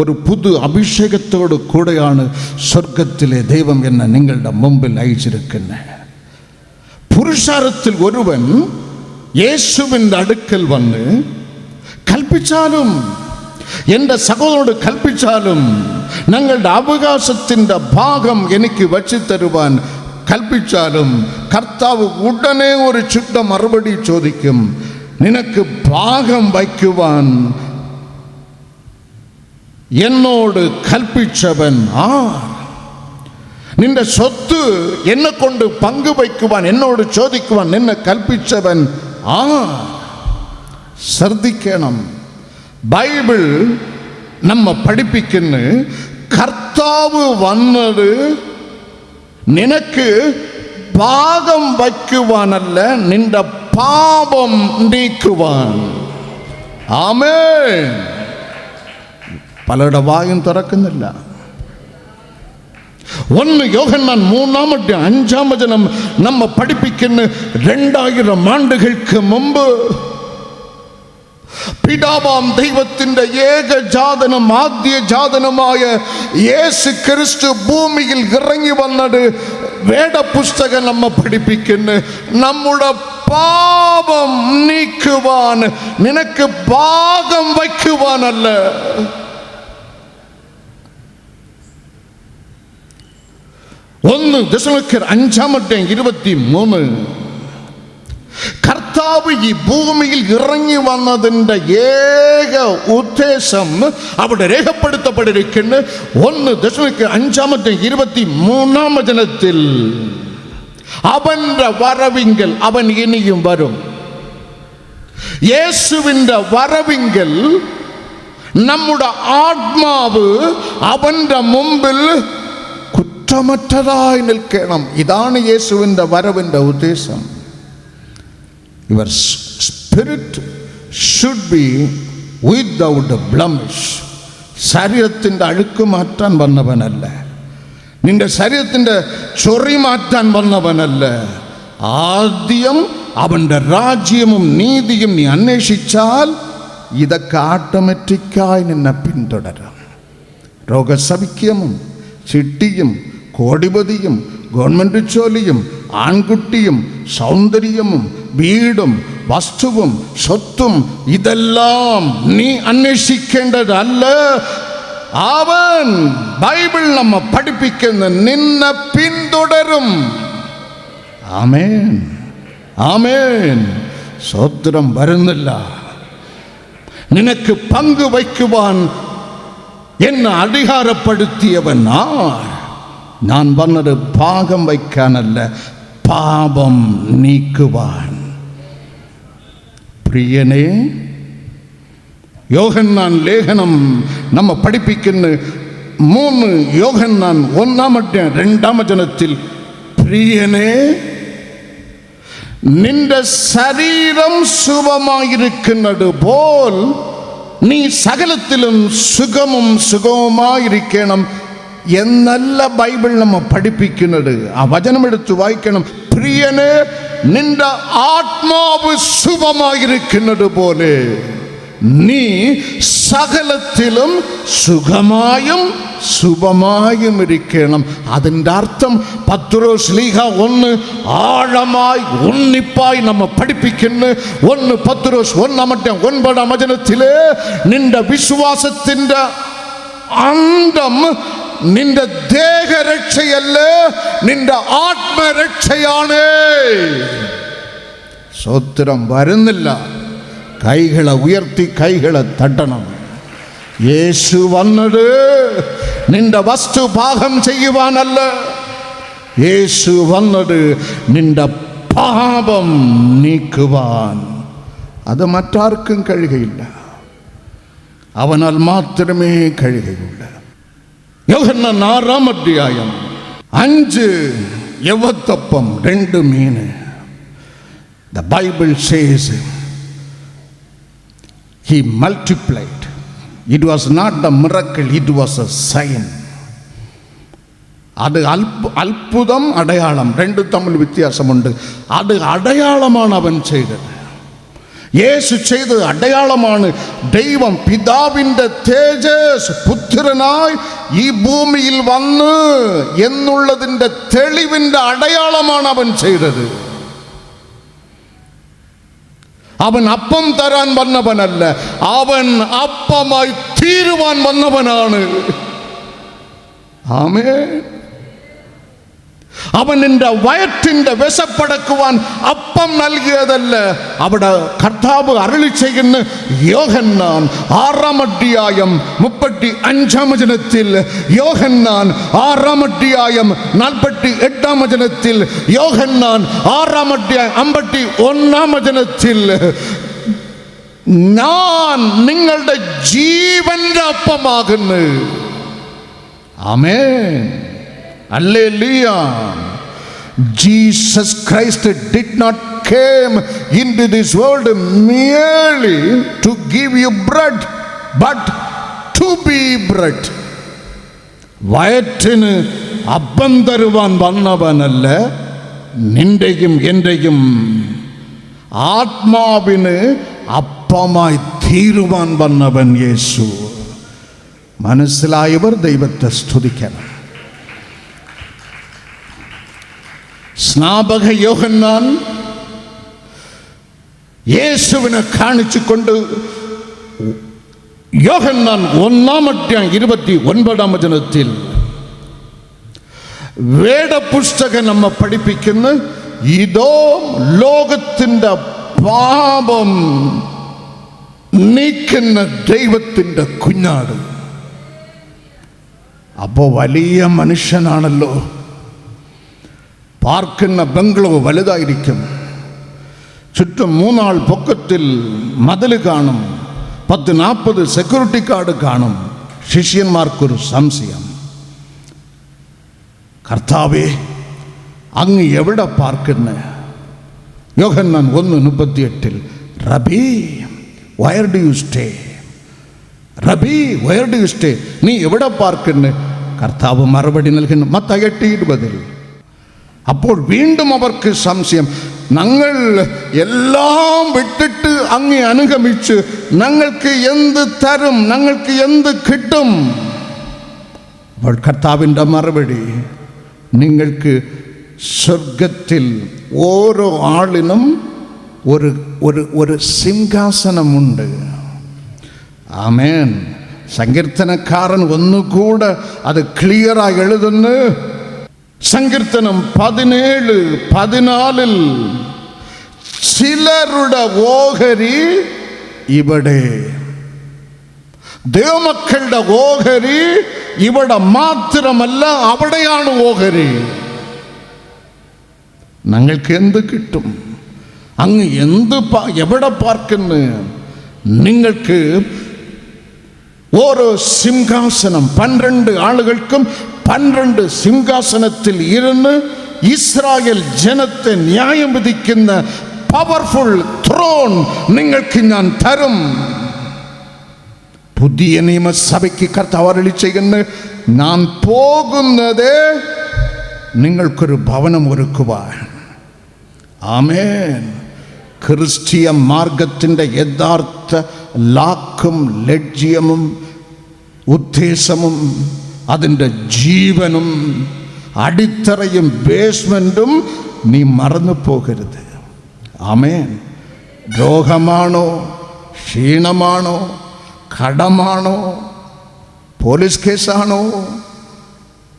ഒരു പുതു അഭിഷേകത്തോട് കൂടെയാണ് സ്വർഗത്തിലെ ദൈവം എന്നെ നിങ്ങളുടെ മുമ്പിൽ അയച്ചിരിക്കുന്നത്. പുരുഷാരത്തിൽ ഒരുവൻ യേശുവിൻ്റെ അടുക്കൽ വന്ന് കൽപ്പിച്ചാലും, എൻ്റെ സഹോദരനോട് കൽപ്പിച്ചാലും, ഞങ്ങളുടെ അവകാശത്തിൻ്റെ ഭാഗം എനിക്ക് വച്ചു തരുവാൻ കൽപ്പിച്ചാലും, കർത്താവ് ഉടനെ ഒരു ചുട്ട മറുപടി ചോദിക്കും. നിനക്ക് ഭാഗം വയ്ക്കുവാൻ എന്നോട് കൽപ്പിച്ചവൻ ആർ? നിന്റെ സ്വത്ത് എന്നെ കൊണ്ട് പങ്കുവയ്ക്കുവാൻ, എന്നോട് ചോദിക്കുവാൻ നിന്നെ കൽപ്പിച്ചവൻ ആർ? ശ്രദ്ധിക്കണം. ബൈബിൾ നമ്മ പഠിപ്പിക്കുന്നു, കർത്താവ് വന്നത് നിനക്ക് ഭാഗം വയ്ക്കുവാനല്ല, നിന്റെ പാപം നീക്കുവാൻ. ആമേൻ. പലരുടെ വായും തുറക്കുന്നില്ല. 1 യോഹന്നാൻ 3-5 വചനം നമ്മ പഠിപ്പിക്കുന്ന 2000 ആണ്ടുകൾക്ക് മുമ്പ് പിതാവാം ദൈവത്തിന്റെ ഏകജാതനം, ആദ്യജാതനമായ യേശു ക്രിസ്തു ഭൂമിയിൽ ഇറങ്ങി വന്നത് വേദപുസ്തകം നമ്മ പഠിപ്പിക്കുന്നു, നമ്മുടെ പാപം നീക്കുവാൻ, നിനക്ക് ഭാഗം വയ്ക്കുവാനല്ല. 1 തെസ്സലോനിക്കർ 5:23 കർത്താവ് ഈ ഭൂമിയിൽ ഇറങ്ങി വന്നതിൻ്റെ ഏക ഉദ്ദേശം അവിടെ രേഖപ്പെടുത്തപ്പെട്ടിരിക്കുന്നു. 1 തെസ്സലോനിക്കർ 5:23 വചനത്തിൽ അവന്റെ വരവിങ്കൽ, അവൻ ഇനിയും വരും. യേശുവിൻ്റെ വരവിങ്കൽ നമ്മുടെ ആത്മാവ് അവന്റെ മുമ്പിൽ കുറ്റമറ്റതായി നിൽക്കണം. ഇതാണ് യേശുവിൻ്റെ വരവിൻ്റെ ഉദ്ദേശം. Your spirit should be without blemish. ശരീരത്തിൻ്റെ അഴുക്ക് മാറ്റാൻ വന്നവനല്ല, നിന്റെ ശരീരത്തിൻ്റെ ചൊറി മാറ്റാൻ വന്നവനല്ല. ആദ്യം അവൻ്റെ രാജ്യവും നീതിയും നീ അന്വേഷിച്ചാൽ ഇതൊക്കെ ഓട്ടോമാറ്റിക്കായി നിന്നെ പിന്തുടരാം. രോഗസൗഖ്യവും ചിട്ടിയും കോടിപതിയും ഗവൺമെൻറ് ജോലിയും ആൺകുട്ടിയും സൗന്ദര്യവും വീടും വസ്തുവും സ്വത്തും ഇതെല്ലാം നീ അന്വേഷിക്കേണ്ടതല്ല. അവൻ, ബൈബിൾ നമ്മ പഠിപ്പിക്കുന്ന, നിന്നെ പിന്തുടരും. ആമേൻ, ആമേൻ. സ്വത്രം വരുന്നില്ല. നിനക്ക് പങ്കുവയ്ക്കുവാൻ എന്നെ അധികാരപ്പെടുത്തിയവൻ ഞാൻ വന്നത് ഭാഗം വയ്ക്കാനല്ല, പാപം നീക്കുവാൻ. പ്രിയനെ, യോഹന്നാൻ ലേഖനം നമ്മ പഠിപ്പിക്കുന്ന 3 യോഹന്നാൻ 1-2 വചനത്തിൽ, പ്രിയനെ, നിന്റെ ശരീരം സുഖമായിരിക്കുന്നത് പോൽ നീ സകലത്തിലും സുഖവുമായിരിക്കണം എന്നല്ല ബൈബിൾ നമ്മ പഠിപ്പിക്കുന്നത്. ആ വചനം എടുത്ത് വായിക്കണം. പ്രിയനെ, നിന്റെ ആത്മാവ് സുഖമായിരിക്കുന്നത് പോലെ നീ സകലത്തിലും സുഖമായും ഇരിക്കണം. അതിൻ്റെ അർത്ഥം പത്രോസ് ശ്ലീഹ 1 ആഴമായി ഉണ്ണിപ്പായി നമ്മ പഠിപ്പിക്കുന്നു. 1 പത്രോസ് 1:9 വചനത്തില് നിന്റെ വിശ്വാസത്തിൻ്റെ അന്തം നിന്റെ ദേഹരക്ഷയല്ല, നിന്റെ ആത്മരക്ഷയാണ്. സ്വത്രം വരുന്നില്ല. കൈകളെ ഉയർത്തി കൈകളെ തട്ടണം. യേശു വന്നത് നിന്റെ വസ്തു ഭാഗം ചെയ്യുവാനല്ല, യേശു വന്നത് നിന്റെ പാപം നീക്കുവാൻ. അത് മറ്റാർക്കും കഴിയുകയില്ല, അവനാൽ മാത്രമേ കഴിയുകയുള്ളൂ. യോഹന്നാൻ 6:5 യവത്തപ്പം 2 മീന്. The Bible says he multiplied. It was not the miracle, it was a sign. അത് അത്ഭുതം, അടയാളം, 2 തമ്മിൽ വ്യത്യാസമുണ്ട്. അത് അടയാളമാണ് അവൻ ചെയ്തത്. യേശു ചെയ്തത് അടയാളമാണ്. ദൈവം പിതാവിൻ്റെ തേജസ് പുത്രനായി ഈ ഭൂമിയിൽ വന്ന് എന്നുള്ളതിൻ്റെ തെളിവിൻ്റെ അടയാളമാണ് അവൻ ചെയ്തത്. അവൻ അപ്പം തരാൻ വന്നവനല്ല, അവൻ അപ്പമായി തീരുവാൻ വന്നവനാണ്. ആമേൻ. അവൻ നിന്റെ വയറ്റിൻ്റെ വിശപ്പടക്കുവാൻ അപ്പം നൽകിയതല്ല. അവിടെ കർത്താവ് അരുളി ചെയ്യുന്ന യോഹന്നാൻ 6:35 വചനത്തിൽ, യോഹന്നാൻ 6:48 വചനത്തിൽ, യോഹന്നാൻ 6:51 വചനത്തിൽ ഞാൻ നിങ്ങളുടെ ജീവന്റെ അപ്പമാകുന്നു. ആമേൻ, hallelujah. Jesus Christ did not came into this world merely to give you bread, but to be bread. വയറ്റിന് അപ്പം തരുവാൻ വന്നവനല്ല, നിന്റെയും എന്റെയും ആത്മാവിന് അപ്പമായി തീരുവാൻ വന്നവൻ യേശു. മനസ്സിലായവർ ദൈവത്തെ സ്തുതിക്കണം. സ്നാപക യോഹന്നാൻ യേശുവിനെ കാണിച്ചുകൊണ്ട് യോഹന്നാൻ 1:29 വേദപുസ്തകം നമ്മെ പഠിപ്പിക്കുന്ന ഇതോ ലോകത്തിൻ്റെ പാപം നീക്കുന്ന ദൈവത്തിൻ്റെ കുഞ്ഞാട്. അപ്പോൾ വലിയ മനുഷ്യനാണല്ലോ. പാർക്കുന്ന ബംഗ്ലോ വലുതായിരിക്കും, ചുറ്റും 3 ആൾ പൊക്കത്തിൽ മതിൽ കാണും, 10-40 സെക്യൂരിറ്റി ഗാർഡ് കാണും. ശിഷ്യന്മാർക്കൊരു സംശയം, കർത്താവേ അങ്ങ് എവിടെ പാർക്കുന്നേ? യോഹന്നാൻ 1:38 റബി വയർ ഡു യു സ്റ്റേ? റബി വയർ ഡു യു സ്റ്റേ? നീ എവിടെ പാർക്കുന്നേ? കർത്താവ് മറുപടി നൽകുന്നു മത്തായി 8:20. അപ്പോൾ വീണ്ടും അവർക്ക് സംശയം, ഞങ്ങൾ എല്ലാം വിട്ടിട്ട് അങ്ങ് അനുഗമിച്ച് ഞങ്ങൾക്ക് എന്ത് തരും, ഞങ്ങൾക്ക് എന്ത് കിട്ടും? അപ്പോൾ കർത്താവിൻ്റെ മറുപടി, നിങ്ങൾക്ക് സ്വർഗത്തിൽ ഓരോ ആളിനും ഒരു സിംഹാസനമുണ്ട്. ആമേൻ. സങ്കീർത്തനക്കാരൻ ഒന്നുകൂടെ അത് ക്ലിയറായി എഴുതുന്നു. സങ്കീർത്തനം 17:14 ചിലരുടെ ഓഹരി ഇവിടെ, ദൈവമക്കളുടെ ഓഹരി ഇവിടെ മാത്രമല്ല, അവിടെയാണ് ഓഹരി. ഞങ്ങൾക്ക് എന്ത് കിട്ടും? അങ്ങ് എവിടെ പാർക്കുന്നു? നിങ്ങൾക്ക് ഓരോ സിംഹാസനം, 12 ആളുകൾക്കും 12 സിംഹാസനത്തിൽ ഇരുന്ന് ഇസ്രായേൽ ജനത്തെ ന്യായം വിധിക്കുന്ന പവർഫുൾ ത്രോൺ നിങ്ങൾക്ക് ഞാൻ തരും. പുതിയ നിയമസഭയ്ക്ക് കർത്താവ് അരുളി ചെയ്യുന്നു, ഞാൻ പോകുന്നത് നിങ്ങൾക്കൊരു ഭവനം ഒരുക്കുവാൻ. ആമേൻ. ക്രിസ്തീയ മാർഗത്തിൻ്റെ യഥാർത്ഥ ലാക്കും ലക്ഷ്യവും ഉദ്ദേശവും അതിൻ്റെ ജീവനും അടിത്തറയും ബേസ്മെൻറ്റും നീ മറന്നു പോകരുത്. ആമേൻ. രോഗമാണോ, ക്ഷീണമാണോ, കടമാണോ, പോലീസ് കേസാണോ,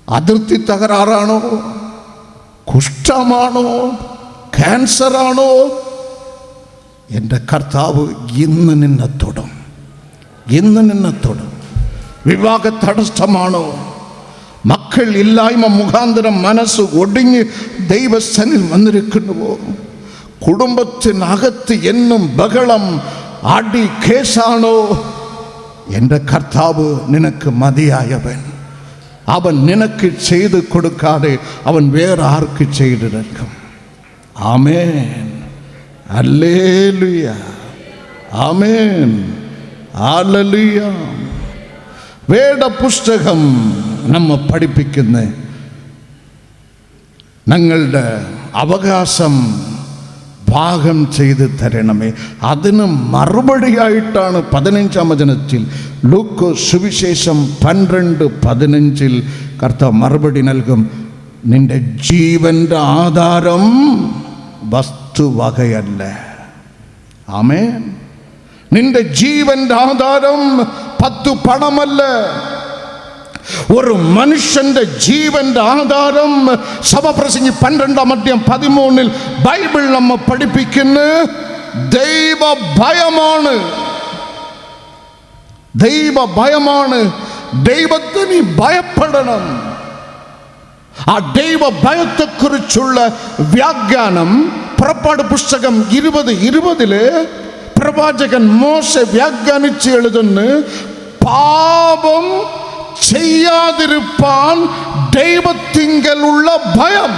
അതിർത്തി തകരാറാണോ, കുഷ്ഠമാണോ, ക്യാൻസറാണോ, എൻ്റെ കർത്താവ് ഇന്ന് നിന്നെ തൊടും, ഇന്ന് നിന്നെ തൊടും. വിവാഹ തടസ്സമാണോ, മക്കൾ ഇല്ലായ്മ മുഖാന്തരം മനസ്സ് ഒടുങ്ങി ദൈവസ്ഥനിൽ വന്നിരിക്കുന്നുവോ, കുടുംബത്തിനകത്ത് എന്നും ബഹളം, അടി, കേസാണോ, എൻ്റെ കർത്താവ് നിനക്ക് മതിയായവൻ. അവൻ നിനക്ക് ചെയ്ത് കൊടുക്കാതെ അവൻ വേറെ ആർക്ക് ചെയ്തു നൽകും? ആമേൻ. ഹല്ലേലൂയ. ആമേൻ. ഹല്ലേലൂയ. വേദപുസ്തകം നമ്മെ പഠിപ്പിക്കുന്ന ഞങ്ങളുടെ അവകാശം ഭാഗം ചെയ്ത് തരണമേ. അതിന് മറുപടിയായിട്ടാണ് 15-ാം വചനത്തിൽ ലൂക്കോസ് സുവിശേഷം 12:15 കർത്താവ് മറുപടി നൽകും. നിന്റെ ജീവന്റെ ആധാരം വസ്തുവകയല്ല. ആമേൻ. നിന്റെ ജീവന്റെ ആധാരം 10 പണമല്ല. ഒരു മനുഷ്യന്റെ ജീവന്റെ ആധാരം സഭ പ്രസംഗി 12:13 ബൈബിൾ നമ്മെ പഠിപ്പിക്കുന്ന ദൈവഭയമാണ്. ദൈവഭയമാണ്. ദൈവത്തെ നീ ഭയപ്പെടണം. ആ ദൈവഭയത്തെക്കുറിച്ചുള്ള വ്യാഖ്യാനം പുറപ്പാട് പുസ്തകം 20:20 പ്രവാചകൻ മോശെ വ്യാഖ്യാനിച്ച് എഴുതുന്നു, പാപം ചെയ്യാതിരിപ്പാൻ ദൈവത്തിങ്കലുള്ള ഭയം.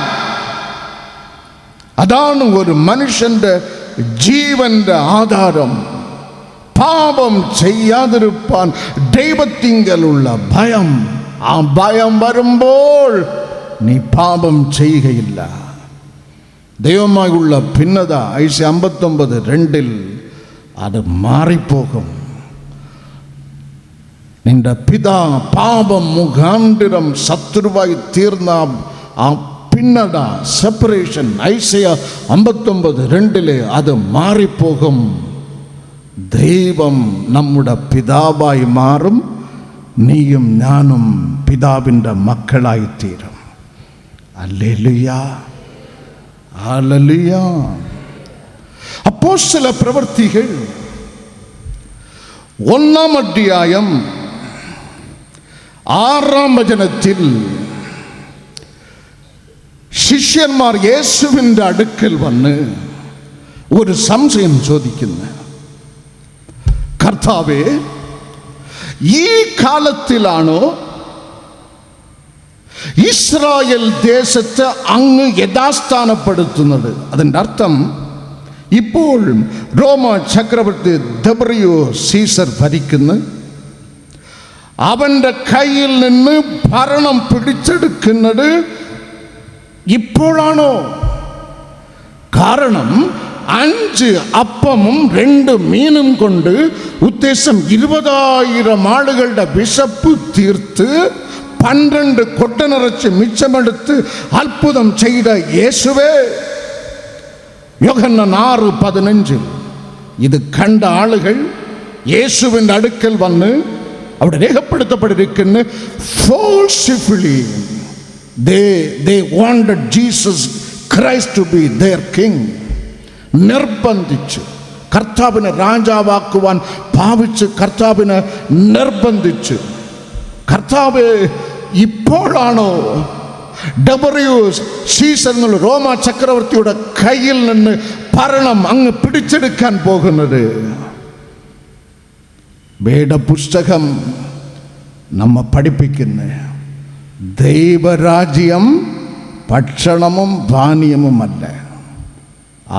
അതാണ് ഒരു മനുഷ്യന്റെ ജീവന്റെ ആധാരം. പാപം ചെയ്യാതിരിപ്പാൻ ദൈവത്തിങ്കലുള്ള ഭയം. ആ ഭയം വരുമ്പോൾ നീ പാപം ചെയ്യുകയില്ല. ദൈവമായുള്ള ഭിന്നത ഐശ്യ 59:2 അത് മാറിപ്പോകും. നിന്റെ പിതാ പാപം മുഖാന്തരം ശത്രുവായി തീർന്ന ആ ഭിന്നത, സെപ്പറേഷൻ, ഐശ്യ 59:2 അത് മാറിപ്പോകും. ദൈവം നമ്മുടെ പിതാവായി മാറും. നീയും ഞാനും പിതാവിൻ്റെ മക്കളായി തീരും. Hallelujah, hallelujah. അപ്പോസ്തല പ്രവൃത്തികൾ 1-ാം അധ്യായം 6-ാം വചനത്തിൽ ശിഷ്യന്മാർ യേശുവിൻ്റെ അടുക്കൽ വന്ന് ഒരു സംശയം ചോദിക്കുന്നു. കർത്താവേ, ഈ കാലത്തിലാണോ ഇസ്രായേൽ ദേശത്ത് അങ്ങ് യഥാസ്ഥാനപ്പെടുത്തുന്നത്? അതിൻ്റെ അർത്ഥം, ഇപ്പോൾ റോമ ചക്രവർത്തി ദബറിയോ സീസർ ഭരിക്കുന്നു. അവൻ്റെ കയ്യിൽ നിന്ന് ഭരണം പിടിച്ചെടുക്കുന്നത് ഇപ്പോഴാണോ? കാരണം 5 അപ്പമും 2 മീനും കൊണ്ട് ഉദ്ദേശം 20,000 ആളുകളുടെ വിശപ്പ് തീർത്ത് 12 കൊട്ട നിറച്ച് മിച്ചമെടുത്ത് അത്ഭുതം ചെയ്ത യേശുവേ. യോഹന്നാൻ 6:15 ഇത് കണ്ട ആളുകൾ യേശുവിൻ്റെ അടുക്കൽ വന്ന് അവിടെ രേഖപ്പെടുത്തപ്പെട്ടിരിക്കുന്ന forcefully they wanted Jesus Christ to be their king. നിർബന്ധിച്ച് കർത്താവിനെ രാജാവാക്കുവാൻ ഭാവിച്ച് കർത്താവിനെ നിർബന്ധിച്ച്, കർത്താവ് ഇപ്പോഴാണോ ഡബറിയൂസ് സീസർ എന്നുള്ള റോമ ചക്രവർത്തിയുടെ കയ്യിൽ നിന്ന് ഭരണം അങ്ങ് പിടിച്ചെടുക്കാൻ പോകുന്നത്? വേദപുസ്തകം നമ്മെ പഠിപ്പിക്കുന്ന ദൈവരാജ്യം ഭക്ഷണവും പാനീയവുമല്ല.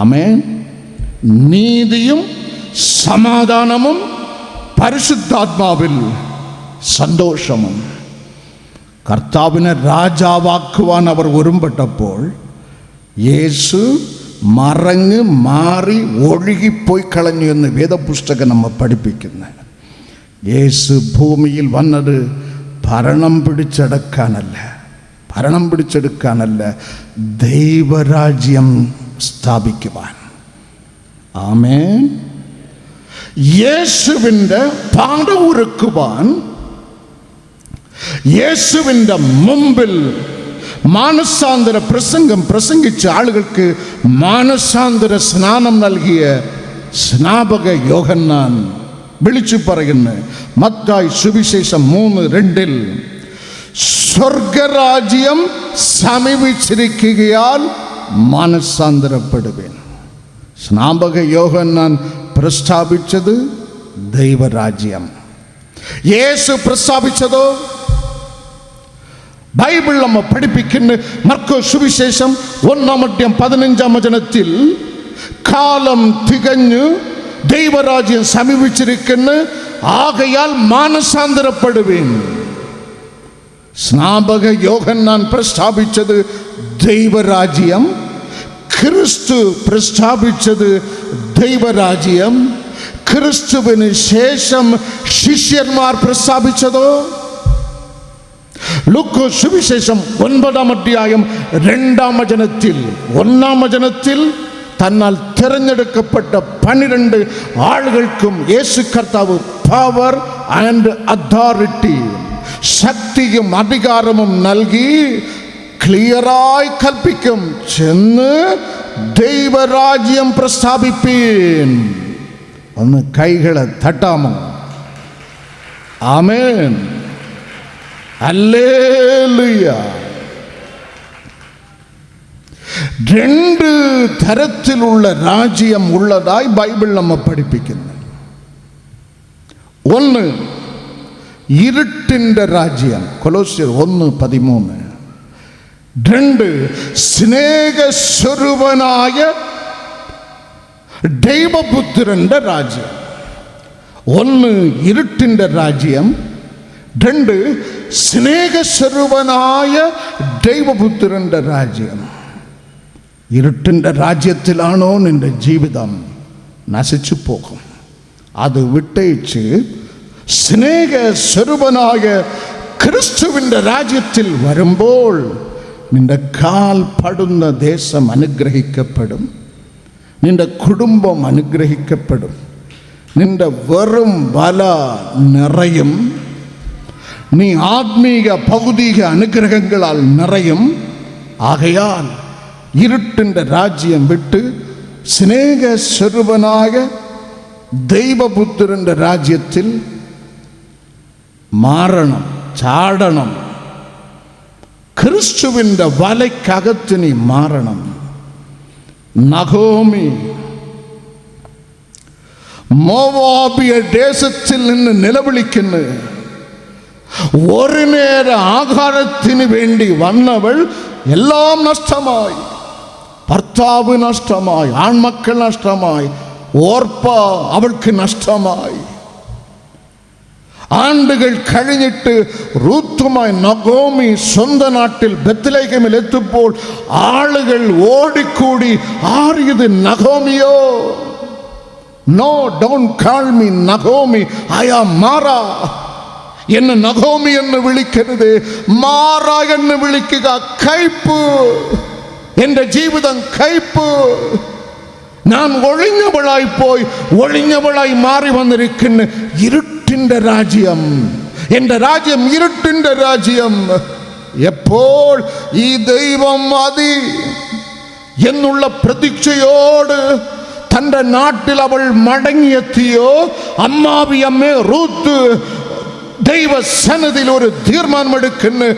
ആമേൻ. നീതിയും സമാധാനവും പരിശുദ്ധാത്മാവിൽ സന്തോഷവും. കർത്താവിനെ രാജാവാക്കുവാൻ അവർ ഒരുമ്പെട്ടപ്പോൾ യേശു മറങ്ങ് മാറി ഒഴുകിപ്പോയി കളഞ്ഞു എന്ന് വേദപുസ്തകം നമ്മെ പഠിപ്പിക്കുന്നു. യേശു ഭൂമിയിൽ വന്നത് ഭരണം പിടിച്ചെടുക്കാനല്ല, ദൈവരാജ്യം സ്ഥാപിക്കുവാൻ. ആമേൻ. യേശുവിൻ്റെ പാത ഒരുക്കുവാൻ യേശുവിൻ്റെ മുമ്പിൽ മാനസാന്തര പ്രസംഗം പ്രസംഗിച്ച ആളുകൾക്ക് മാനസാന്തര സ്നാനം നൽകിയ സ്നാപക യോഹന്നാൻ വിളിച്ചു പറയുന്നു. മത്തായി സുവിശേഷം 3:2 സ്വർഗരാജ്യം സമീപിച്ചിരിക്കുകയാൽ മാനസാന്തരപ്പെടുവേൻ. സ്നാപക യോഹന്നാൻ പ്രസ്താവിച്ചത് ദൈവരാജ്യം. യേശു പ്രസ്താവിച്ചതോ ബൈബിൾ നമ്മെ പഠിപ്പിക്കുന്ന മർക്കോസ് സുവിശേഷം 1-ാം അധ്യായം 15-ാം വചനത്തിൽ കാലം തികഞ്ഞു ദൈവരാജ്യം സമീപിച്ചിരിക്കുന്നു, ആകയാൽ മാനസാന്തരപ്പെടുവേൻ. സ്നാപക യോഹന്നാൻ പ്രസ്താവിച്ചത് ദൈവരാജ്യം, ക്രിസ്തു പ്രസ്താവിച്ചത് ദൈവരാജ്യം. ക്രിസ്തുവിന് ശേഷം ശിഷ്യന്മാർ പ്രസ്താവിച്ചതോ ലൂക്കോസ് സുവിശേഷം 9-ാം അധ്യായം 2-ാം വചനത്തിൽ 1-ാം വചനത്തിൽ തന്നാൽ തിരഞ്ഞെടുക്കപ്പെട്ട 12 ആളുകൾക്കും യേശു കർത്താവ് പവർ ആൻഡ് അതോറിറ്റി, ശക്തിയും അധികാരവും നൽകി ക്ലിയറായി കൽപ്പിക്കും, ചെന്ന് ദൈവരാജ്യം പ്രസ്താവിപ്പീൻ. ഒന്ന് കൈകളെ തട്ടാമോ? ആമേൻ, ഹല്ലേലൂയ. രണ്ട് തരത്തിലുള്ള രാജ്യം ഉള്ളതായി ബൈബിൾ നമ്മെ പഠിപ്പിക്കുന്നു. ഒന്ന് ഇരുട്ടിൻ്റെ രാജ്യം, കൊലോസ്യർ 1:13. രണ്ട് സ്നേഹസ്വരൂപനായ ദൈവപുത്രന്റെ രാജ്യം. ഒന്ന് ഇരുട്ടിൻ്റെ രാജ്യം, രണ്ട് സ്നേഹസ്വരൂപനായ ദൈവപുത്രന്റെ രാജ്യം. ഇരുട്ടിൻ്റെ രാജ്യത്തിലാണോ നിന്റെ ജീവിതം, നശിച്ചു പോകും. അത് വിട്ടേച്ച് സ്നേഹസ്വരൂപനായ ക്രിസ്തുവിൻ്റെ രാജ്യത്തിൽ വരുമ്പോൾ നിന്റെ കാൽ പടുന്ന ദേശം അനുഗ്രഹിക്കപ്പെടും, നിന്റെ കുടുംബം അനുഗ്രഹിക്കപ്പെടും, നിന്റെ വെറും വല നിറയും, നീ ആത്മീക ഭൗതിക അനുഗ്രഹങ്ങളാൽ നിറയും. ആകയാൽ ഇരുട്ടിൻ്റെ രാജ്യം വിട്ട് സ്നേഹസ്വരൂപനായ ദൈവപുത്രൻ്റെ രാജ്യത്തിൽ മാറണം, ചാടണം. ക്രിസ്തുവിൻ്റെ വലയ്ക്കകത്ത് നീ മാറണം. നഹോമി മോവാബിയ ദേശത്തിൽ നിന്ന് നിലവിളിക്കുന്നു. ഒരു നേര ആഹാരത്തിന് വേണ്ടി വന്നവൾ എല്ലാം നഷ്ടമായി. ഭർത്താവ് നഷ്ടമായി, ആൺമക്കൾ നഷ്ടമായി, ഓർപ്പ അവൾക്ക് നഷ്ടമായി. ആണ്ടുകൾ കഴിഞ്ഞിട്ട് റൂത്തുമായി നഗോമി സ്വന്തം നാട്ടിൽ ബത്ലഹേമിൽ എത്തുമ്പോൾ ആളുകൾ ഓടിക്കൂടി, ആരിത് നഗോമിയോ? No, don't call me നഗോമി, I am മാറ. എന്നെ നഗോമി എന്ന് വിളിക്കരുത്, മാറ എന്ന് വിളിക്കുക. കയ്പ്, എൻ്റെ ജീവിതം കയ്പ്. ഞാൻ ഒഴിഞ്ഞവളായി പോയി, ഒഴിഞ്ഞവളായി മാറി വന്നിരിക്കുന്ന ഇരുട്ടിൻ്റെ രാജ്യം. എൻ്റെ രാജ്യം ഇരുട്ടിൻ്റെ രാജ്യം. എപ്പോൾ ഈ ദൈവം മതി എന്നുള്ള പ്രതീക്ഷയോട് തൻ്റെ നാട്ടിൽ അവൾ മടങ്ങിയെത്തിയോ, അമ്മാവി അമ്മേ റൂത്ത് ദൈവസന്നിധിയിൽ ഒരു തീരുമാനമെടുക്കുന്നു.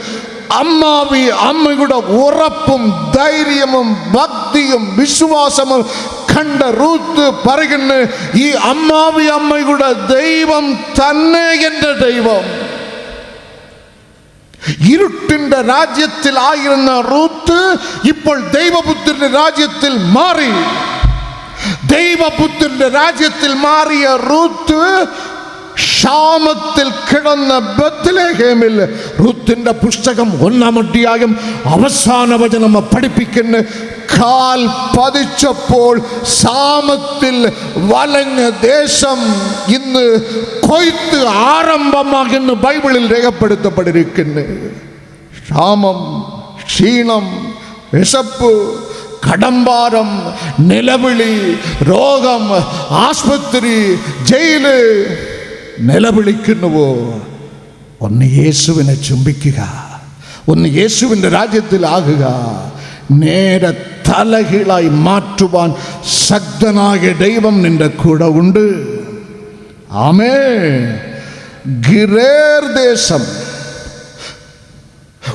അമ്മാവി അമ്മയുടെ ഉറപ്പും ധൈര്യവും ഭക്തിയും വിശ്വാസവും കണ്ട റൂത്ത് പറയുന്നു, ഈ അമ്മാവി അമ്മയുടെ ദൈവം തന്നെ എൻ്റെ ദൈവം. ഇരുട്ടിൻ്റെ രാജ്യത്തിലായിരുന്ന റൂത്ത് ഇപ്പോൾ ദൈവപുത്രന്റെ രാജ്യത്തിൽ മാറി. ദൈവപുത്രന്റെ രാജ്യത്തിൽ മാറിയ റൂത്ത് ക്ഷാമത്തിൽ കിടന്ന ബത്ലഹേമിൽ റൂത്തിന്റെ പുസ്തകം 1-ാം അധ്യായം അവസാന വചനം പഠിപ്പിക്കുന്നു. കാൽ പതിച്ചപ്പോൾ ക്ഷാമത്തിൽ വലഞ്ഞ ദേശം ഇന്ന് കൊയ്ത്ത് ആരംഭമാകുന്ന ബൈബിളിൽ രേഖപ്പെടുത്തപ്പെട്ടിരിക്കുന്നു. ക്ഷാമം, ക്ഷീണം, വിശപ്പ്, കടമ്പാരം, നിലവിളി, രോഗം, ആസ്പത്രി, ജയില്. നിലവിളിക്കുന്നുവോ? ഒന്ന് യേശുവിനെ ചുംബിക്കുക, ഒന്ന് യേശുവിൻ്റെ രാജ്യത്തിലാകുക. നേരെ തലകീഴായി മാറ്റുവാൻ ശക്തനായ ദൈവം നിന്റെ കൂടെ ഉണ്ട്. ആമേൻ. ഗിരേർ ദേശം,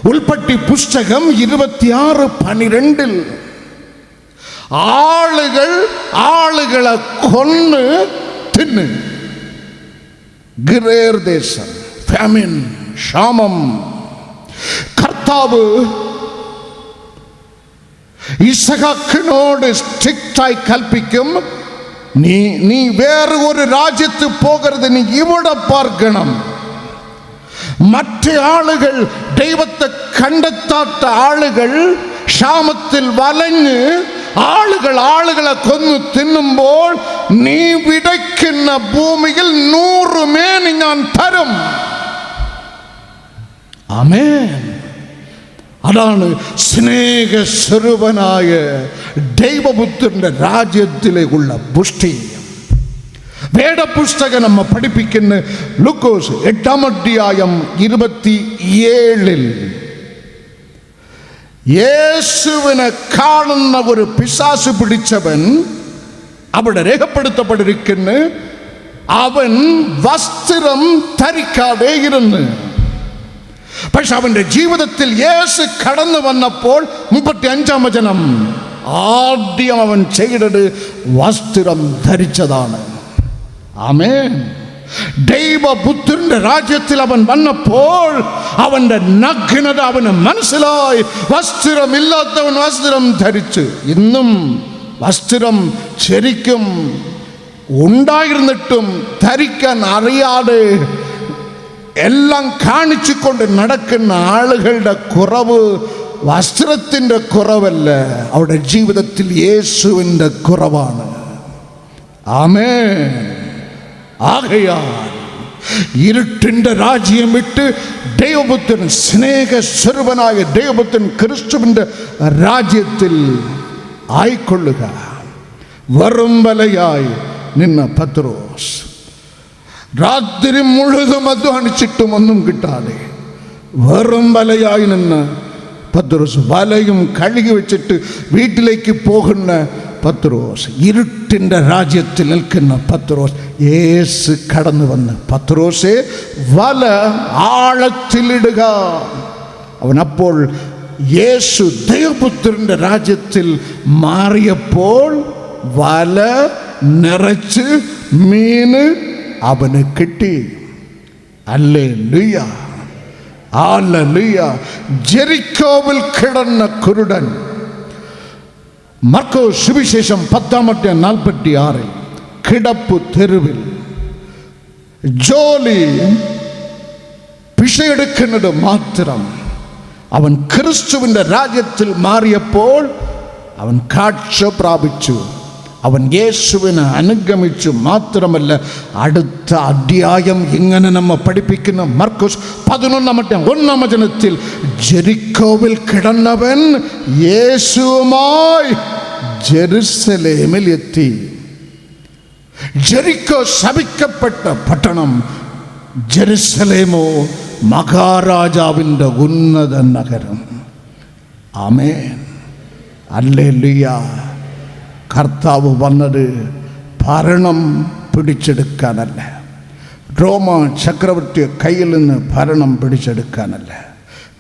ഉൽപ്പത്തി പുസ്തകം 26:12 ആളുകളെ കൊന്ന് തിന്ന്. ഗിരേർ ദേശം, ഫാമിൻ, ക്ഷാമം. കർത്താവ് ഇസഹാക്കിനോട് സ്ട്രിക്റ്റായി കൽപ്പിക്കും, നീ വേറെ ഒരു രാജ്യത്ത് പോകരുത്, നീ ഇവിടെ പാർക്കണം. മറ്റു ആളുകൾ, ദൈവത്തെ കണ്ടെത്താത്ത ആളുകൾ ക്ഷാമത്തിൽ വലഞ്ഞ് ആളുകളെ കൊന്നു തിന്നുമ്പോൾ നീ വിതയ്ക്കുന്ന ഭൂമിയിൽ 100 മേനി ഞാൻ തരും. ആമേൻ. അതാണ് സ്നേഹസ്വരൂപനായ ദൈവപുത്രന്റെ രാജ്യത്തിലേക്കുള്ള പുഷ്ടി. വേദപുസ്തകം നമ്മെ പഠിപ്പിക്കുന്ന ലൂക്കോസ് 8-ാം അധ്യായം 27 യേശുവിനെ കാണുന്ന ഒരു പിശാച് പിടിച്ചവൻ അവിടെ രേഖപ്പെടുത്തപ്പെട്ടിരിക്കുന്നു. അവൻ വസ്ത്രം ധരിക്കാതെ ഇരുന്ന്. പക്ഷെ അവന്റെ ജീവിതത്തിൽ യേശു കടന്നു വന്നപ്പോൾ 35-ാം വചനം, ആദ്യം അവൻ ചെയ്തത് വസ്ത്രം ധരിച്ചതാണ്. ആമേൻ. ദൈവപുത്രന്റെ രാജ്യത്തിൽ അവൻ വന്നപ്പോൾ അവന്റെ നഗ്നത അവന് മനസ്സിലായി. വസ്ത്രമില്ലാത്തവൻ വസ്ത്രം ധരിച്ച്. ഇന്നും വസ്ത്രം ശരിക്കും ഉണ്ടായിരുന്നിട്ടും ധരിക്കാൻ അറിയാതെ എല്ലാം കാണിച്ചുകൊണ്ട് നടക്കുന്ന ആളുകളുടെ കുറവ് വസ്ത്രത്തിൻ്റെ കുറവല്ല, അവരുടെ ജീവിതത്തിൽ യേശുവിൻ്റെ കുറവാണ്. ആമേൻ. ആകയാൽ ഇരുട്ടിൻ്റെ രാജ്യം വിട്ട് ദൈവപുത്രൻ, സ്നേഹസ്വരൂപനായ ദൈവപുത്രൻ ക്രിസ്തുവിൻ്റെ രാജ്യത്തിൽ ആയിക്കൊള്ളുക. വെറും വലയായി നിന്ന പത്രോസ് രാത്രി മുഴുവൻ അധ്വാനിച്ചിട്ടും ഒന്നും കിട്ടാതെ വെറും വലയായി നിന്ന് പത്രോസ്, വലയും കഴുകി വെച്ചിട്ട് വീട്ടിലേക്ക് പോകുന്ന പത്രോസ്, ഇരുട്ടിൻ്റെ രാജ്യത്തിൽ നിൽക്കുന്ന പത്രോസ്, യേശു കടന്നു വന്ന് പത്രോസെ വല ആഴത്തിലിടുക. അവനപ്പോൾ യേശു ദൈവപുത്രൻ്റെ രാജ്യത്തിൽ മാറിയപ്പോൾ വല നിറച്ച് മീന് അവന് കിട്ടി. Hallelujah, hallelujah. ജെറിക്കോവിൽ കിടന്ന കുരുടൻ, മർക്കോസ് സുവിശേഷം 10:46 കിടപ്പു തെരുവിൽ ജോലി പിശയെടുക്കുന്നത് മാത്രം. അവൻ ക്രിസ്തുവിൻ്റെ രാജ്യത്തിൽ മാറിയപ്പോൾ അവൻ കാഴ്ച പ്രാപിച്ചു. അവൻ യേശുവിനെ അനുഗമിച്ചു. മാത്രമല്ല, അടുത്ത അധ്യായം ഇങ്ങനെ നമ്മെ പഠിപ്പിക്കുന്ന മർക്കോസ് 11:1 ജെറിക്കോവിൽ കിടന്നവൻ യേശുവുമായി ജെറുസലേമിൽ എത്തി. ജെറിക്കോ ശപിക്കപ്പെട്ട പട്ടണം, ജെറുസലേമോ മഹാരാജാവിൻ്റെ ഉന്നത നഗരം. ആമേൻ, ഹല്ലേലൂയ. കർത്താവ് വന്നത് ഭരണം പിടിച്ചെടുക്കാനല്ല, റോമ ചക്രവർത്തിയെ കയ്യിൽ നിന്ന് ഭരണം പിടിച്ചെടുക്കാനല്ല.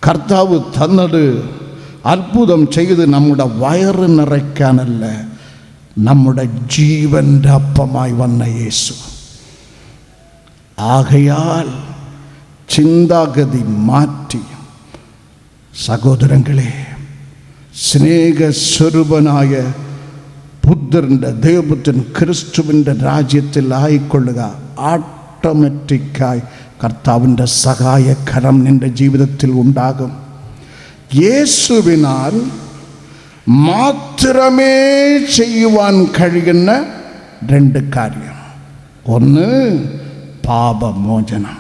കർത്താവ് തന്നത് അത്ഭുതം ചെയ്ത് നമ്മുടെ വയറ് നിറയ്ക്കാനല്ല, നമ്മുടെ ജീവൻ്റെ അപ്പമായി വന്ന യേശു. ആകയാൽ ചിന്താഗതി മാറ്റി സഹോദരങ്ങളെ, സ്നേഹസ്വരൂപനായ പുത്രൻ്റെ ദൈവപുത്രൻ ക്രിസ്തുവിൻ്റെ രാജ്യത്തിൽ ആയിക്കൊള്ളുക. ഓട്ടോമാറ്റിക്കായി കർത്താവിൻ്റെ സഹായകരം നിൻ്റെ ജീവിതത്തിൽ ഉണ്ടാകും. യേശുവിനാൽ മാത്രമേ ചെയ്യുവാൻ കഴിയുന്ന 2 കാര്യം. ഒന്ന്, പാപമോചനം.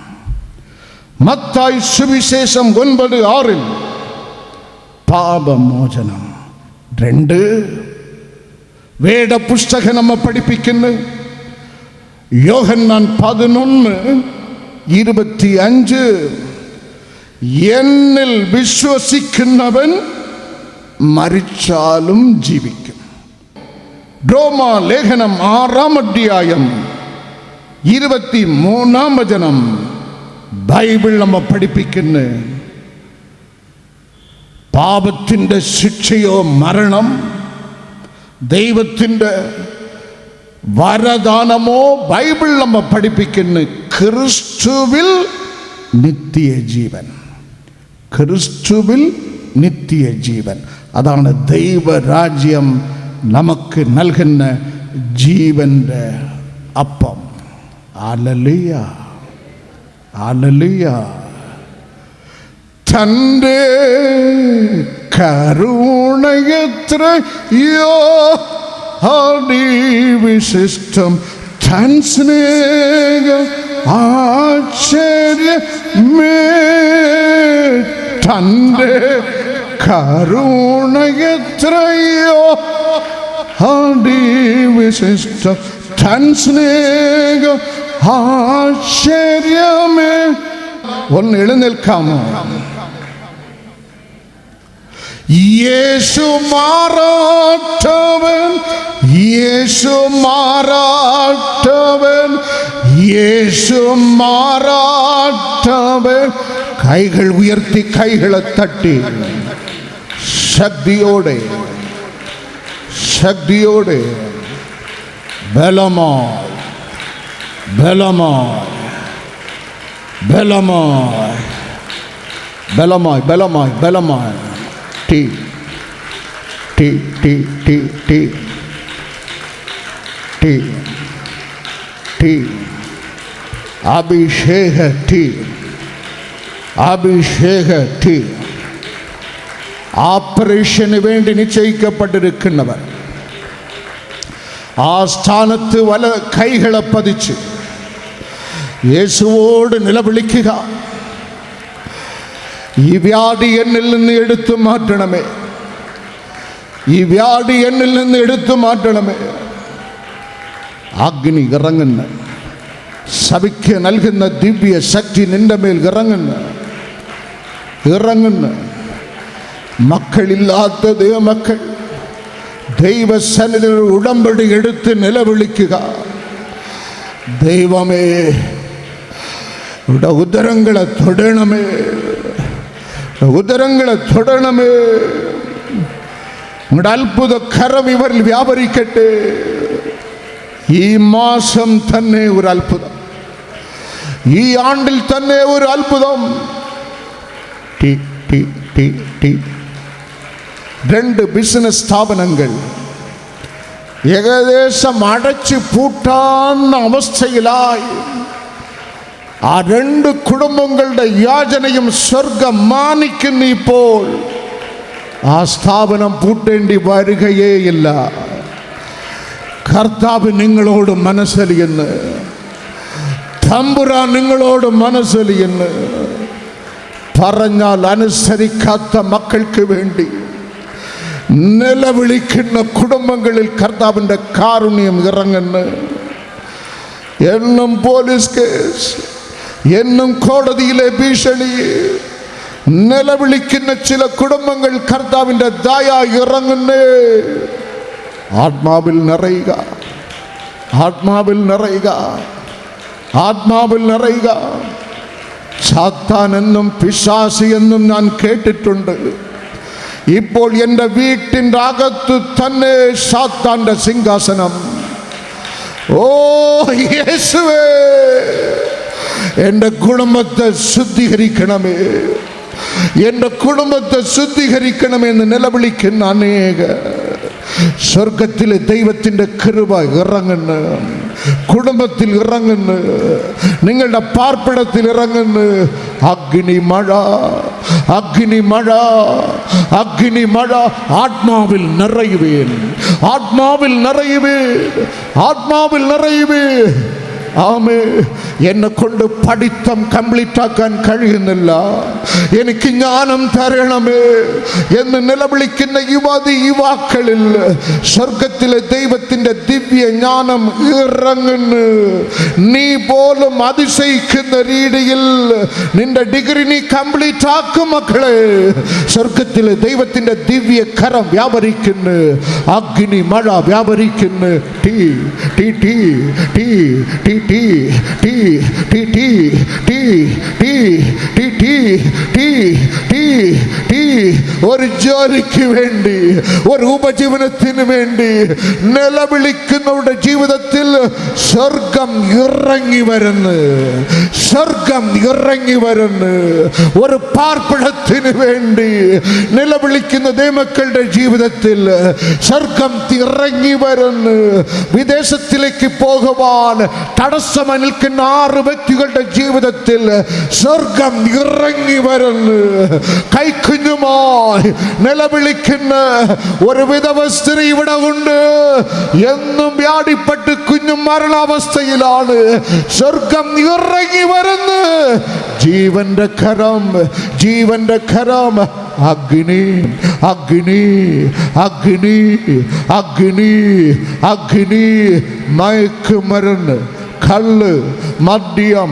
മത്തായി സുവിശേഷം 9:6 പാപമോചനം. 2, വേദപുസ്തകം നമ്മെ പഠിപ്പിക്കുന്നു. യോഹന്നാൻ 11:25 എന്നിൽ വിശ്വസിക്കുന്നവൻ മരിച്ചാലും ജീവിക്കും. റോമാലേഖനം 6:23 ബൈബിൾ നമ്മെ പഠിപ്പിക്കുന്നു. പാപത്തിൻ്റെ ശിക്ഷയോ മരണം, ദൈവത്തിൻ്റെ വരദാനമോ ബൈബിൾ നമ്മെ പഠിപ്പിക്കുന്നു ക്രിസ്തുവിൽ നിത്യജീവൻ. ക്രിസ്തുവിൽ നിത്യജീവൻ. അതാണ് ദൈവരാജ്യം നമുക്ക് നൽകുന്ന ജീവൻ്റെ അപ്പം. Hallelujah, hallelujah. തൻ്റെ കരുണയത്രയോ വിശിഷ്ടം, തൻ സ്നേഹം ആശ്ചര്യമേ, തൻ്റെ കരുണയത്രയോ വിശിഷ്ടം, തൻ സ്നേഹം ആശ്ചര്യമേ. ഒന്ന് എഴുന്നേൽക്കാമോ? യേശു മാറാത്തവൻ, യേശു മാറാത്തവൻ, യേശു മാറാത്തവൻ. കൈകൾ ഉയർത്തി, കൈകളെ തട്ടി ശക്തിയോടെ ശക്തിയോടെ ബലമായി ബലമായി ബലമായി ബലമായി ബലമായി ബലമായി ടീ ടീ ടീ ടീ ടീ ടീ ടീ അഭിഷേക ടീ അഭിഷേക ടീ. ഓപ്പറേഷന് വേണ്ടി നിശ്ചയിക്കപ്പെട്ടിരിക്കുന്നവർ ആ സ്ഥാനത്ത് വല കൈകളെ പതിച്ച് യേശുവോട് നിലവിളിക്കുക. ഈ വ്യാധി എന്നിൽ നിന്ന് എടുത്തു മാറ്റണമേ, ഈ വ്യാധി എന്നിൽ നിന്ന് എടുത്തു മാറ്റണമേ. അഗ്നി ഇറങ്ങുന്ന, സഭയ്ക്ക് നൽകുന്ന ദിവ്യ ശക്തി നിന്റെ മേൽ ഇറങ്ങുന്ന. മക്കളില്ലാത്ത ദൈവമക്കൾ ദൈവസന്നിധിയിൽ ഉടമ്പടി എടുത്ത് നിലവിളിക്കുക. ദൈവമേ, ഇവിടെ ഉദരങ്ങളെ തൊടണമേ, ഉദരങ്ങളെ തൊടണമേ. നിങ്ങളുടെ അത്ഭുത കരം ഇവരിൽ വ്യാപരിക്കട്ടെ. ഈ മാസം തന്നെ ഒരു അത്ഭുതം, ഈ ആണ്ടിൽ തന്നെ ഒരു അത്ഭുതം. ടി ടി ടി ടി 2 ബിസിനസ് സ്ഥാപനങ്ങൾ ഏകദേശം അടച്ചു പൂട്ടാവുന്ന അവസ്ഥയിലായി. ആ 2 കുടുംബങ്ങളുടെ യാചനയും സ്വർഗം മാനിക്കുന്നു. ഇപ്പോൾ ആ സ്ഥാപനം പൂട്ടേണ്ടി വരികയേയില്ല. കർത്താവ് നിങ്ങളോട് മനസ്സലിയെന്ന്, തമ്പുരാൻ നിങ്ങളോട് മനസ്സലിയെന്ന്. പറഞ്ഞാൽ അനുസരിക്കാത്ത മക്കൾക്ക് വേണ്ടി നിലവിളിക്കുന്ന കുടുംബങ്ങളിൽ കർത്താവിൻ്റെ കാരുണ്യം ഇറങ്ങുന്നു. എന്നും പോലീസ് കേസ്, എന്നും കോടതിയിലെ ഭീഷണി നിലവിളിക്കുന്ന ചില കുടുംബങ്ങൾ കർത്താവിൻ്റെ ദയ ഇറങ്ങുന്നേ. ആത്മാവിൽ നിറയുക, ആത്മാവിൽ നിറയുക, ആത്മാവിൽ നിറയുക. സാത്താൻ എന്നും പിശാചി എന്നും ഞാൻ കേട്ടിട്ടുണ്ട്. ഇപ്പോൾ എൻ്റെ വീട്ടിൻ്റെ അകത്ത് തന്നെ സാത്താൻ്റെ സിംഹാസനം. ഓ യേശുവേ, എൻ്റെ കുടുംബത്തെ ശുദ്ധീകരിക്കണമേ, എൻ്റെ കുടുംബത്തെ ശുദ്ധീകരിക്കണമെന്ന് നിലവിളിക്കുന്ന അനേക സ്വർഗത്തിലെ ദൈവത്തിൻ്റെ കൃപ ഇറങ്ങുന്നു, കുടുംബത്തിൽ ഇറങ്ങുന്നു, നിങ്ങളുടെ പാർപ്പിടത്തിൽ ഇറങ്ങുന്നു. അഗ്നി മഴ, അഗ്നി മഴ, അഗ്നി മഴ. ആത്മാവിൽ നിറയുവേൻ, ആത്മാവിൽ നിറയുവേൻ, ആത്മാവിൽ നിറയുവേൻ. ആമേ. എന്നെ കൊണ്ട് പഠിത്തം കംപ്ലീറ്റ് ആക്കാൻ കഴിയുന്നില്ല, എനിക്ക് ജ്ഞാനം തരണമേ എന്ന് നിലവിളിക്കുന്ന യുവാക്കളിൽ സ്വർഗത്തിലെ ദൈവത്തിൻ്റെ ദിവ്യ ജ്ഞാനം ഇറങ്ങുന്നു. നീ പോലും അതിശയിക്കുന്ന രീതിയിൽ നിന്റെ ഡിഗ്രി നീ കംപ്ലീറ്റ് ആക്കും മക്കളെ. സ്വർഗത്തിലെ ദൈവത്തിൻ്റെ ദിവ്യ കരം വ്യാപരിക്കുന്നു, അഗ്നി മഴ വ്യാപരിക്കുന്നു. ടീ ടീ ടീ ടീ ടീ ടീ ടീ ടീ ടീ ടീ ടീ ടീ ടീ ടീ ടീ ടീ. ഒരു ജോലിക്ക് വേണ്ടി, ഒരു ഉപജീവനത്തിന് വേണ്ടി നിലവിളിക്കുന്നവരുടെ ജീവിതത്തിൽ സ്വർഗം ഇറങ്ങി വരുന്നു, സ്വർഗം ഇറങ്ങി വരുന്നു. ഒരു പാർപ്പിടത്തിന് വേണ്ടി നിലവിളിക്കുന്ന ദൈവമക്കളുടെ ജീവിതത്തിൽ സ്വർഗം ഇറങ്ങി വരുന്നു. വിദേശത്തിലേക്ക് പോകുവാൻ തടസ്സമായി നിൽക്കുന്ന 6 വ്യക്തികളുടെ ജീവിതത്തിൽ സ്വർഗം ഇറങ്ങി വരുന്നു. കൈക്കുഞ്ഞുമായി നിലവിളിക്കുന്ന ഒരു വിധവ സ്ത്രീ ഇവിടെ ഉണ്ട്. എന്നും വ്യാധിപ്പെട്ട് കുഞ്ഞു മരണാവസ്ഥയിലാണ്. സ്വർഗം ഇറങ്ങി വരുന്നു. ജീവന്റെ കരം, ജീവന്റെ കരം. അഗ്നി അഗ്നി അഗ്നി അഗ്നി അഗ്നി. മയക്കുമരുന്ന്, കള്ള്, മദ്യം,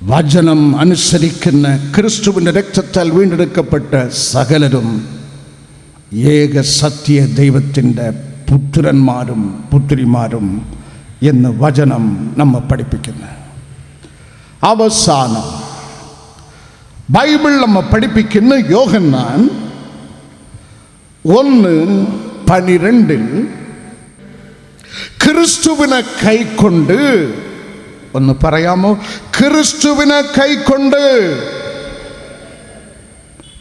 വചനം അനുസരിക്കുന്ന ക്രിസ്തുവിൻ്റെ രക്തത്താൽ വീണ്ടെടുക്കപ്പെട്ട സകലരും ഏക സത്യ ദൈവത്തിൻ്റെ പുത്രന്മാരും പുത്രിമാരും എന്ന് വചനം നമ്മെ പഠിപ്പിക്കുന്നു. അവസാനം ബൈബിൾ നമ്മെ പഠിപ്പിക്കുന്ന യോഹന്നാൻ 1:12 ക്രിസ്തുവിനെ കൈക്കൊണ്ട്, ഒന്ന് പറയാമോ? ക്രിസ്തുവിനെ കൈക്കൊണ്ട്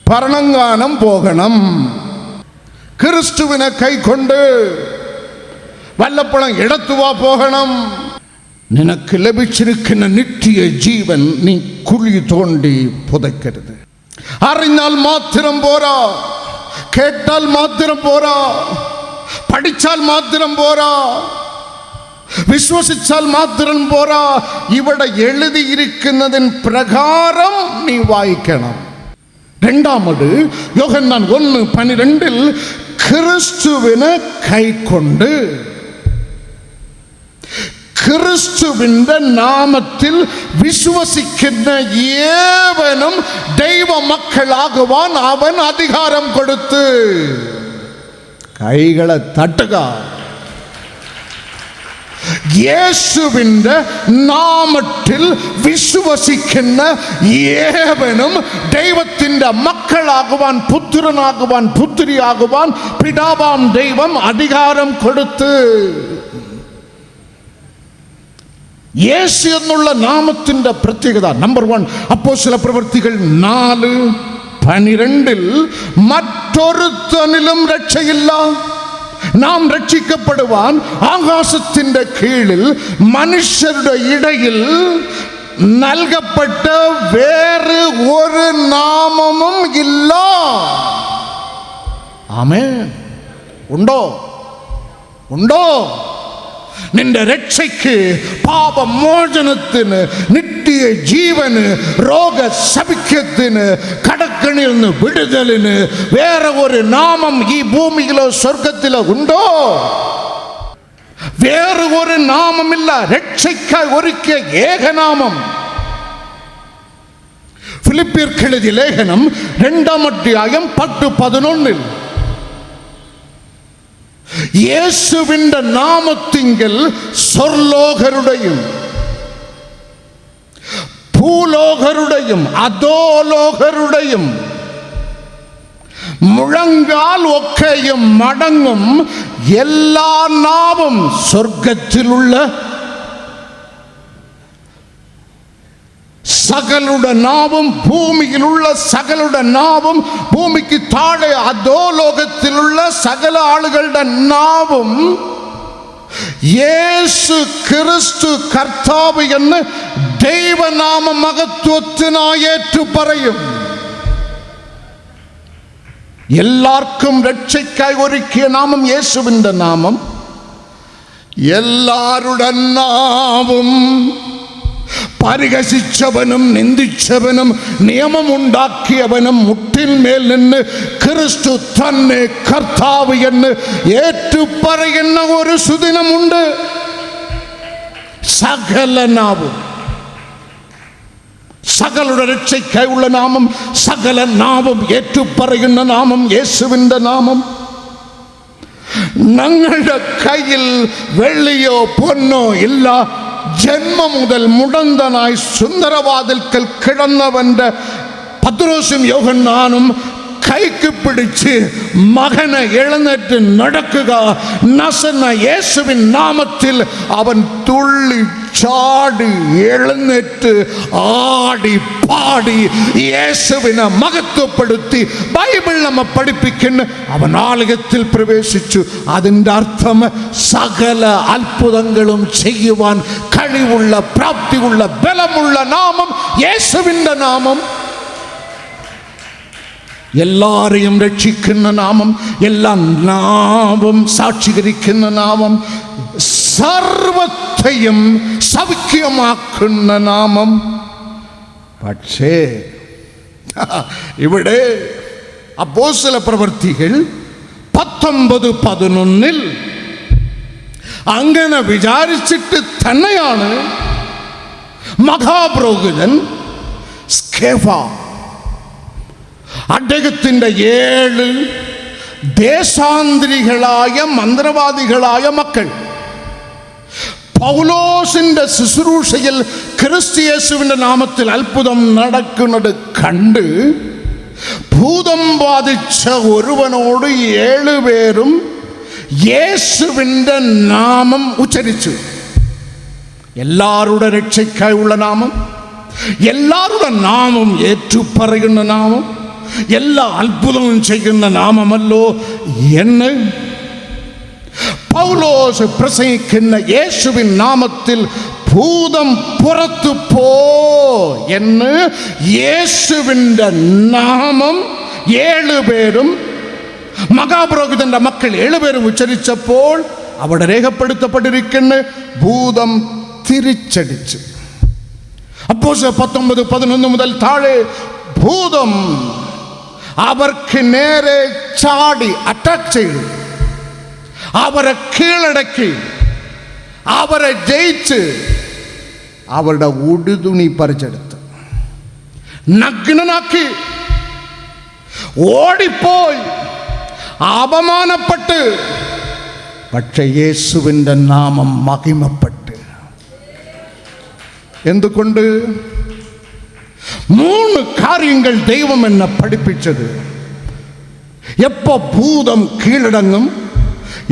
പരണങ്ങാനം പോകണം. ക്രിസ്തുവിനെ കൈക്കൊണ്ട് വല്ലപ്പോഴും ഇടത്തുവാ പോകണം. നിനക്ക് ലഭിച്ചിരിക്കുന്ന നിത്യ ജീവൻ നീ കുഴി തോണ്ടി പുതയ്ക്കരുത്. അറിഞ്ഞാൽ മാത്രം പോരാ, കേട്ടാൽ മാത്രം പോരാ, പഠിച്ചാൽ മാത്രം പോരാ, വിശ്വസിച്ചാൽ മാത്രം പോരാ. ഇവിടെ എഴുതിയിരിക്കുന്നതിന് പ്രകാരം നീ വായിക്കണം. രണ്ടാമത് യോഹന്നാൻ 1:12 ക്രിസ്തുവിനെ കൈക്കൊണ്ട് ക്രിസ്തുവിന്റെ നാമത്തിൽ വിശ്വസിക്കുന്ന ഏവനും ദൈവമക്കളാകുവാൻ അവൻ അധികാരം കൊടുത്ത്. കൈകളെ തട്ടുക. യേശുവിൻ്റെ നാമത്തിൽ വിശ്വസിക്കുന്ന ഏവനും ദൈവത്തിൻ്റെ മക്കളാകുവാൻ, പുത്രനാകുവാൻ, പുത്രിയാകുവാൻ പിതാവാം ദൈവം അധികാരം കൊടുത്ത്. യേശു എന്നുള്ള നാമത്തിൻ്റെ പ്രത്യേകത നമ്പർ 1, അപ്പോസ്തല പ്രവൃത്തികൾ 4:12 മറ്റൊരുത്തനിലും രക്ഷയില്ല. നാം രക്ഷിക്കപ്പെടുവാൻ ആകാശത്തിൻ്റെ കീഴിൽ മനുഷ്യരുടെ ഇടയിൽ നൽകപ്പെട്ട വേറെ ഒരു നാമവും ഇല്ല. ആമേൻ. ഉണ്ടോ? ഉണ്ടോ? നിന്റെ രക്ഷയ്ക്ക്, പാപമോചനത്തിന്, നിത്യ ജീവന്, രോഗസൗഖ്യത്തിന്, കടക്കണിൽ നിന്ന് വിടുതലിന് വേറെ ഒരു നാമം ഈ ഭൂമിയിലോ സ്വർഗത്തിലോ ഉണ്ടോ? വേറെ ഒരു നാമമില്ല. രക്ഷയ്ക്കായി ഒരുക്കിയ ഏകനാമം. ഫിലിപ്പിയർക്ക് എഴുതിയ ലേഖനം 2:10-11 യേശുവിൻ്റെ നാമത്തിങ്കൽ സ്വർലോകരുടെയും ഭൂലോകരുടെയും അധോലോകരുടെയും മുഴങ്കാൽ ഒക്കെയും മടങ്ങും. എല്ലാ നാവും, സ്വർഗത്തിലുള്ള സകലുടെ നാവും, ഭൂമിയിലുള്ള സകലുടെ നാവും, ഭൂമിക്ക് താഴെ അധോലോകത്തിലുള്ള സകല ആളുകളുടെ നാവും യേശു ക്രിസ്തു കർത്താവ് എന്ന് ദൈവനാമ മഹത്വത്തിനായി ഏറ്റുപറയും. എല്ലാവർക്കും രക്ഷയ്ക്കായി ഒരുക്കിയ നാമം യേശുവിൻ്റെ നാമം. എല്ലാവരുടെ നാവും പരിഹസിച്ചവനും നിന്ദിച്ചവനും നിയമമുണ്ടാക്കിയവനും മുട്ടിന്മേൽ നിന്ന് ക്രിസ്തു തന്നെ കർത്താവ് എന്ന് ഏറ്റുപറയുന്ന ഒരു സുദിനമുണ്ട്. സകല നാവും, സകലുടെ രക്ഷയ്ക്കായുള്ള നാമം, സകല നാവും ഏറ്റുപറയുന്ന നാമം യേശുവിൻ്റെ നാമം. ഞങ്ങളുടെ കയ്യിൽ വെള്ളിയോ പൊന്നോ ഇല്ല. ജന്മം മുതൽ മുടന്തനായി സുന്ദരവാതിൽക്കൽ കിടന്നവൻ്റെ പത്രോസും യോഹന്നാനും കൈക്ക് പിടിച്ച് മകനെ എഴുന്നേറ്റ് നടക്കുക. നസന യേശുവിൻ നാമത്തിൽ അവൻ തുള്ളി ചാടി എഴുന്നേറ്റ് ആടി പാടി യേശുവിനെ മഹത്വപ്പെടുത്തി. ബൈബിൾ നമ്മെ പഠിപ്പിക്കുന്നു അവൻ ആലയത്തിൽ പ്രവേശിച്ചു. അതിൻ്റെ അർത്ഥം സകല അത്ഭുതങ്ങളും ചെയ്യുവാൻ കഴിവുള്ള, പ്രാപ്തിയുള്ള, ബലമുള്ള നാമം യേശുവിൻ്റെ നാമം. എല്ലാരെയും രക്ഷിക്കുന്ന നാമം, എല്ലാ നാവും സാക്ഷീകരിക്കുന്ന നാമം, സർവത്തെയും സൗഖ്യമാക്കുന്ന നാമം. പക്ഷേ ഇവിടെ അപ്പോസ്തല പ്രവൃത്തികൾ 19:11 അങ്ങനെ വിചാരിച്ചിട്ട് തന്നെയാണ് മഹാപുരോഹിതൻ സ്കേഫ അദ്ദേഹത്തിൻ്റെ 7 ദേശാന്തരികളായ മന്ത്രവാദികളായ മക്കൾ പൗലോസിന്റെ ശുശ്രൂഷയിൽ ക്രിസ്തുയേശുവിന്റെ നാമത്തിൽ അത്ഭുതം നടക്കുന്നത് കണ്ട് ഭൂതം ബാധിച്ച ഒരുവനോട് 7 പേരും യേശുവിൻ്റെ നാമം ഉച്ചരിച്ചു. എല്ലാവരുടെ രക്ഷയ്ക്കായുള്ള നാമം, എല്ലാവരുടെ നാമം ഏറ്റുപറയുന്ന നാമം, എല്ലാ അത്ഭുതവും ചെയ്യുന്ന നാമമല്ലോ എന്ന് പൗലോസ് പ്രസംഗിക്കുന്ന യേശുവിൻ നാമത്തിൽ ഭൂതം പുറത്തു പോ എന്ന് യേശുവിൻ്റെ നാമം 7 പേരും മഹാപുരോഹിതന്റെ മക്കൾ 7 പേരും ഉച്ചരിച്ചപ്പോൾ അവിടെ രേഖപ്പെടുത്തപ്പെട്ടിരിക്കുന്ന ഭൂതം തിരിച്ചടിച്ച്. അപ്പോസ്തലർ 19:11 മുതൽ താഴെ ഭൂതം അവർക്ക് നേരെ ചാടി അറ്റാക്ക് ചെയ്തു, അവരെ കീഴടക്കി, അവരെ ജയിച്ച് അവരുടെ ഉടുതുണി പറിച്ചെടുത്ത് നഗ്നനാക്കി ഓടിപ്പോയി, അപമാനപ്പെട്ട്. പക്ഷെ യേശുവിൻ്റെ നാമം മഹിമപ്പെട്ട്. എന്തുകൊണ്ട്? 3 കാര്യങ്ങൾ ദൈവം എന്നെ പഠിപ്പിച്ചത്. എപ്പോ ഭൂതം കീഴടങ്ങും?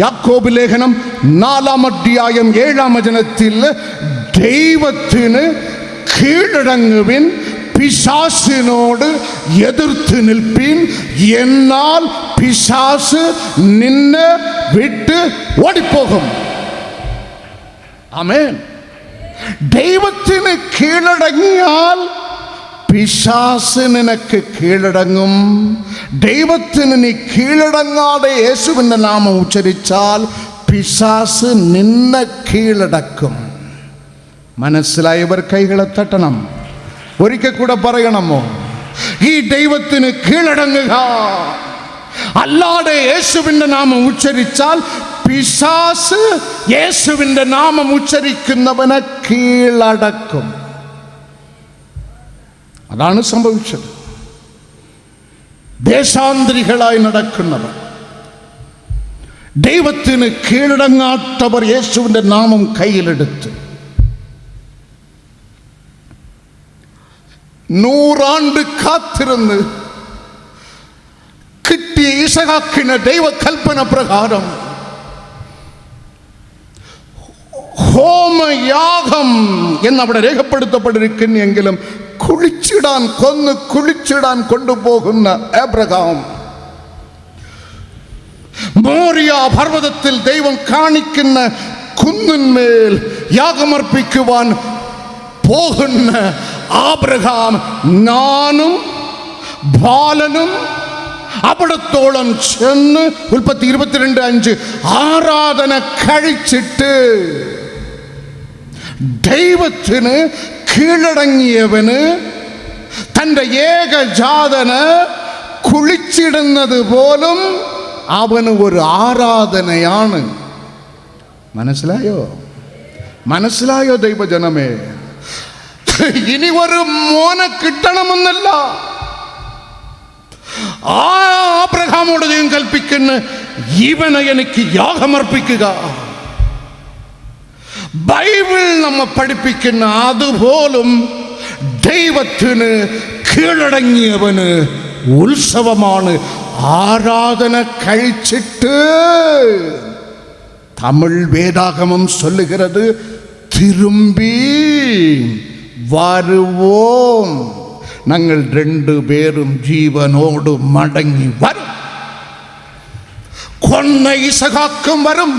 യാക്കോബ് ലേഖനം 4-ാം അധ്യായം 7-ാം വചനത്തിൽ ദൈവത്തിന് കീഴടങ്ങുവിൻ, പിശാസിനോട് എതിർത്ത് നിൽപ്പിൻ, എന്നാൽ പിശാസ് നിന്നെ വിട്ട് ഓടിപ്പോകും. ആമേൻ. ദൈവത്തിന് കീഴടങ്ങിയാൽ പിശാസ് നിനക്ക് കീഴടങ്ങും. ദൈവത്തിന് നീ കീഴടങ്ങാതെ യേശുവിൻ്റെ നാമം ഉച്ചരിച്ചാൽ പിശാസ് നിന്നെ കീഴടക്കും. മനസ്സിലായവർ കൈകളെ തട്ടണം. ഒരിക്കൽ കൂടെ പറയണമോ? ഈ ദൈവത്തിന് കീഴടങ്ങുക. അല്ലാതെ യേശുവിൻ്റെ നാമം ഉച്ചരിച്ചാൽ പിശാസ് യേശുവിൻ്റെ നാമം ഉച്ചരിക്കുന്നവനെ കീഴടക്കും. അതാണ് സംഭവിച്ചത്. ദേശാന്തരികളായി നടക്കുന്നവർ, ദൈവത്തിന് കീഴടങ്ങാത്തവർ യേശുവിൻ്റെ നാമം കയ്യിലെടുത്ത് 100 ആണ്ട് കാത്തിരുന്ന് കിട്ടിയ ഇസഹാക്കിന് ദൈവകൽപ്പന പ്രകാരം ഹോമയാഗം എന്നവിടെ രേഖപ്പെടുത്തപ്പെട്ടിരിക്കുന്നെങ്കിലും കൊന്നു കുളിച്ചിടാൻ കൊണ്ടുപോകുന്ന അബ്രഹാം മോറിയ പർവ്വതത്തിൽ ദൈവം കാണിക്കുന്ന കുന്നിന്മേൽ യാഗമർപ്പിക്കുവാൻ പോകുന്ന ആബ്രഹാം, ഞാനും ബാലനും അവിടത്തോളം ചെന്ന് ഉൽപ്പത്തി 22:5 ആരാധന കഴിച്ചിട്ട് ദൈവത്തിന് കീഴടങ്ങിയവന് തൻ്റെ ഏകജാതന് കുളിച്ചിടുന്നത് പോലും അവന് ഒരു ആരാധനയാണ്. മനസ്സിലായോ ദൈവജനമേ? ഇനി ഒരു മോനെ കിട്ടണമെന്നല്ല ആബ്രഹാമോട് ദൈവം കൽപ്പിക്കുന്ന, ഇവനെ എനിക്ക് യാഗമർപ്പിക്കുക. ബൈബിൾ നമ്മെ പഠിപ്പിക്കുന്ന അതുപോലും ദൈവത്തിന് കീഴടങ്ങിയവന് ഉത്സവമാണ്. ആരാധന കഴിച്ചിട്ട് തമിഴ് வேதாகமம் சொல்லுகிறது, திரும்பி வருவோம், ഞങ്ങൾ 2 പേരും ജീവനോട് മടങ്ങി വരും. കൊന്ന ഇസഹാക്കും വരും.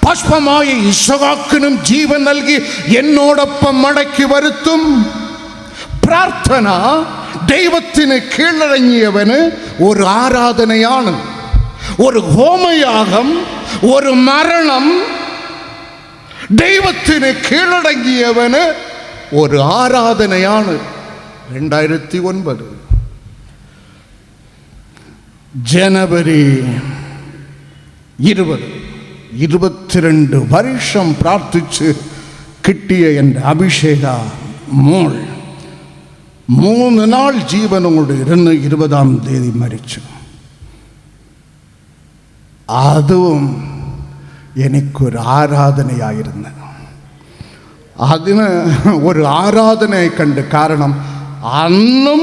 പുഷ്പമായ ഇസഹാക്കിനും ജീവൻ നൽകി എന്നോടൊപ്പം മടക്കി വരുത്തും. പ്രാർത്ഥന ദൈവത്തിന് കീഴടങ്ങിയവന് ഒരു ആരാധനയാണ്, ഒരു ഹോമയാഗം, ഒരു മരണം. ദൈവത്തിന് കീഴടങ്ങിയവന് ഒരു ആരാധനയാണ്. 2009 ജനുവരി 20 22 വർഷം പ്രാർത്ഥിച്ച് കിട്ടിയ എൻ്റെ അഭിഷേക മോൾ 3 നാൾ ജീവനോട് ഇരുന്ന് 20-ാം തീയതി മരിച്ചു. അതും എനിക്കൊരു ആരാധനയായിരുന്നു. അതിന് ഒരു ആരാധനയായി കണ്ട്, കാരണം അന്നും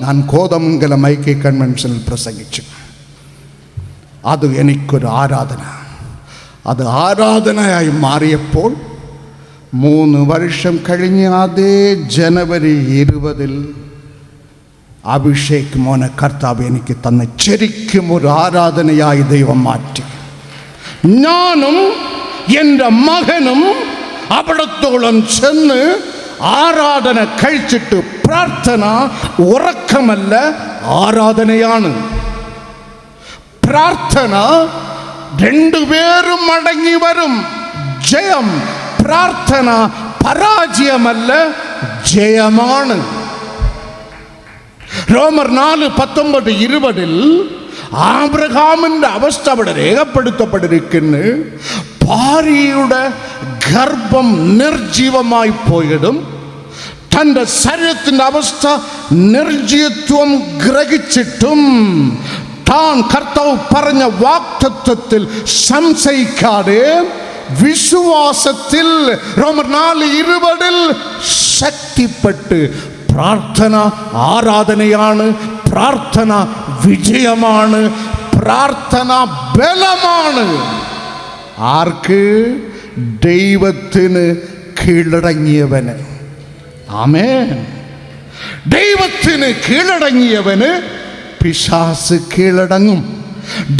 ഞാൻ കോതമംഗലം ഐക്യ കൺവെൻഷനിൽ പ്രസംഗിച്ചു. അത് എനിക്കൊരു ആരാധന. അത് ആരാധനയായി മാറിയപ്പോൾ 3 വർഷം കഴിഞ്ഞ് അതേ ജനുവരി 20 അഭിഷേക് മോനെ കർത്താവ് എനിക്ക് തന്ന ശരിക്കും ഒരു ആരാധനയായി ദൈവം മാറ്റി. ഞാനും എൻ്റെ മകനും അവിടത്തോളം ചെന്ന് ആരാധന കഴിച്ചിട്ട്, പ്രാർത്ഥന ഉറക്കമല്ല, ആരാധനയാണ്. പ്രാർത്ഥന 2 പേരും മടങ്ങി വരും. ജയം. പ്രാർത്ഥന പരാജയമല്ല, ജയമാണ്. റോമർ 4:19-20 ആബ്രഹാമിൻ്റെ അവസ്ഥ അവിടെ രേഖപ്പെടുത്തപ്പെട്ടിരിക്കുന്നു. ഭാര്യയുടെ ഗർഭം നിർജീവമായി പോയതും തൻ്റെ ശരീരത്തിൻ്റെ അവസ്ഥ നിർജീവത്വം ഗ്രഹിച്ചിട്ടും താൻ കർത്താവ് പറഞ്ഞ വാഗ്ദത്തത്തിൽ സംശയിക്കാതെ വിശ്വാസത്തിൽ റോമർ 4:20 ശക്തിപ്പെട്ട്, പ്രാർത്ഥന ആരാധനയാണ്, പ്രാർത്ഥന വിജയമാണ്, പ്രാർത്ഥന ബലമാണ്. ആർക്ക്? ദൈവത്തിന് കീഴടങ്ങിയവന്. ആമേൻ. ദൈവത്തിന് കീഴടങ്ങിയവന് പിശാച് കീഴടങ്ങും.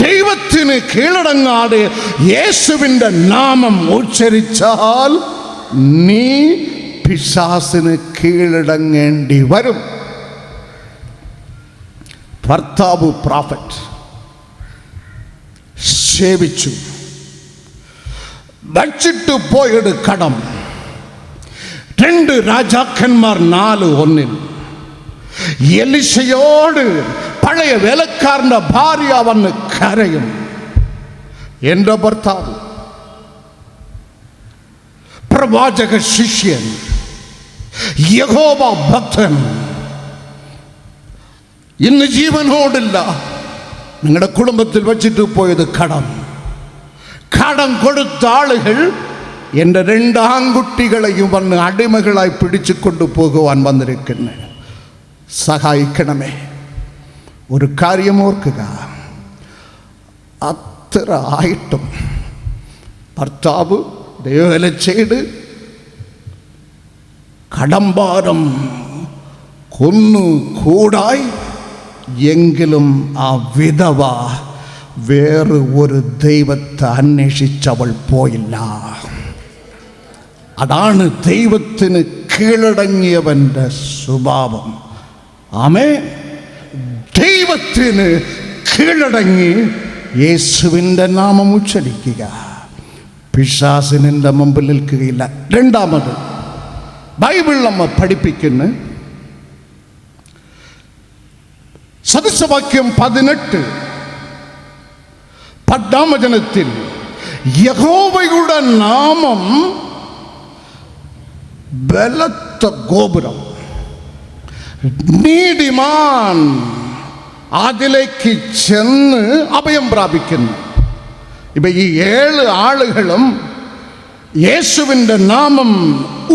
ദൈവത്തിന് കീഴടങ്ങാതെ യേശുവിൻ്റെ നാമം ഉച്ചരിച്ചാൽ നീ പിശാചിന് കീഴടങ്ങേണ്ടി വരും. ഭർത്താവ് പ്രോഫറ്റ് സേവിച്ചു, വച്ചിട്ട് പോയത് കടം. 2 രാജാക്കന്മാർ 4:1 എലിശയോട് പഴയ വേലക്കാരൻ്റെ ഭാര്യ വന്ന് കരയും. എൻ്റെ ഭർത്താവ് പ്രവാചക ശിഷ്യൻ, യഹോവ ഭക്തൻ, ഇന്ന് ജീവനോടില്ല. നിങ്ങളുടെ കുടുംബത്തിൽ വച്ചിട്ട് പോയത് കടം. കടം കൊടുത്ത ആളുകൾ എൻ്റെ 2 ആൺകുട്ടികളെയും വന്ന് അടിമകളായി പിടിച്ചു കൊണ്ടുപോകുവാൻ വന്നിരിക്കുന്നു. സഹായിക്കണമേ. ഒരു കാര്യം ഓർക്കുക, അത്ര ആയിട്ടും ഭർത്താവ് ദൈവവേല ചെയ്ത് കടംഭാരം കൂടായി എങ്കിലും ആ വിധവ വേറെ ഒരു ദൈവത്തെ അന്വേഷിച്ചവൾ പോയില്ല. അതാണ് ദൈവത്തിന് കീഴടങ്ങിയവൻ്റെ സ്വഭാവം. ആമേൻ. ദൈവത്തിന് കീഴടങ്ങി യേശുവിൻ്റെ നാമം ഉച്ചരിക്കുക. പിശാചിന്റെ മുമ്പിൽ നിൽക്കുകയില്ല. രണ്ടാമത് ബൈബിൾ നമ്മെ പഠിപ്പിക്കുന്നു, സദൃശവാക്യം 18 10-ാം വചനത്തിൽ യഹോവയുടെ നാമം ബലത്ത ഗോപുരം, നീതിമാൻ അതിലേക്ക് ചെന്ന് അഭയം പ്രാപിക്കുന്നു. ഇപ്പം ഈ 7 ആളുകളും യേശുവിൻ്റെ നാമം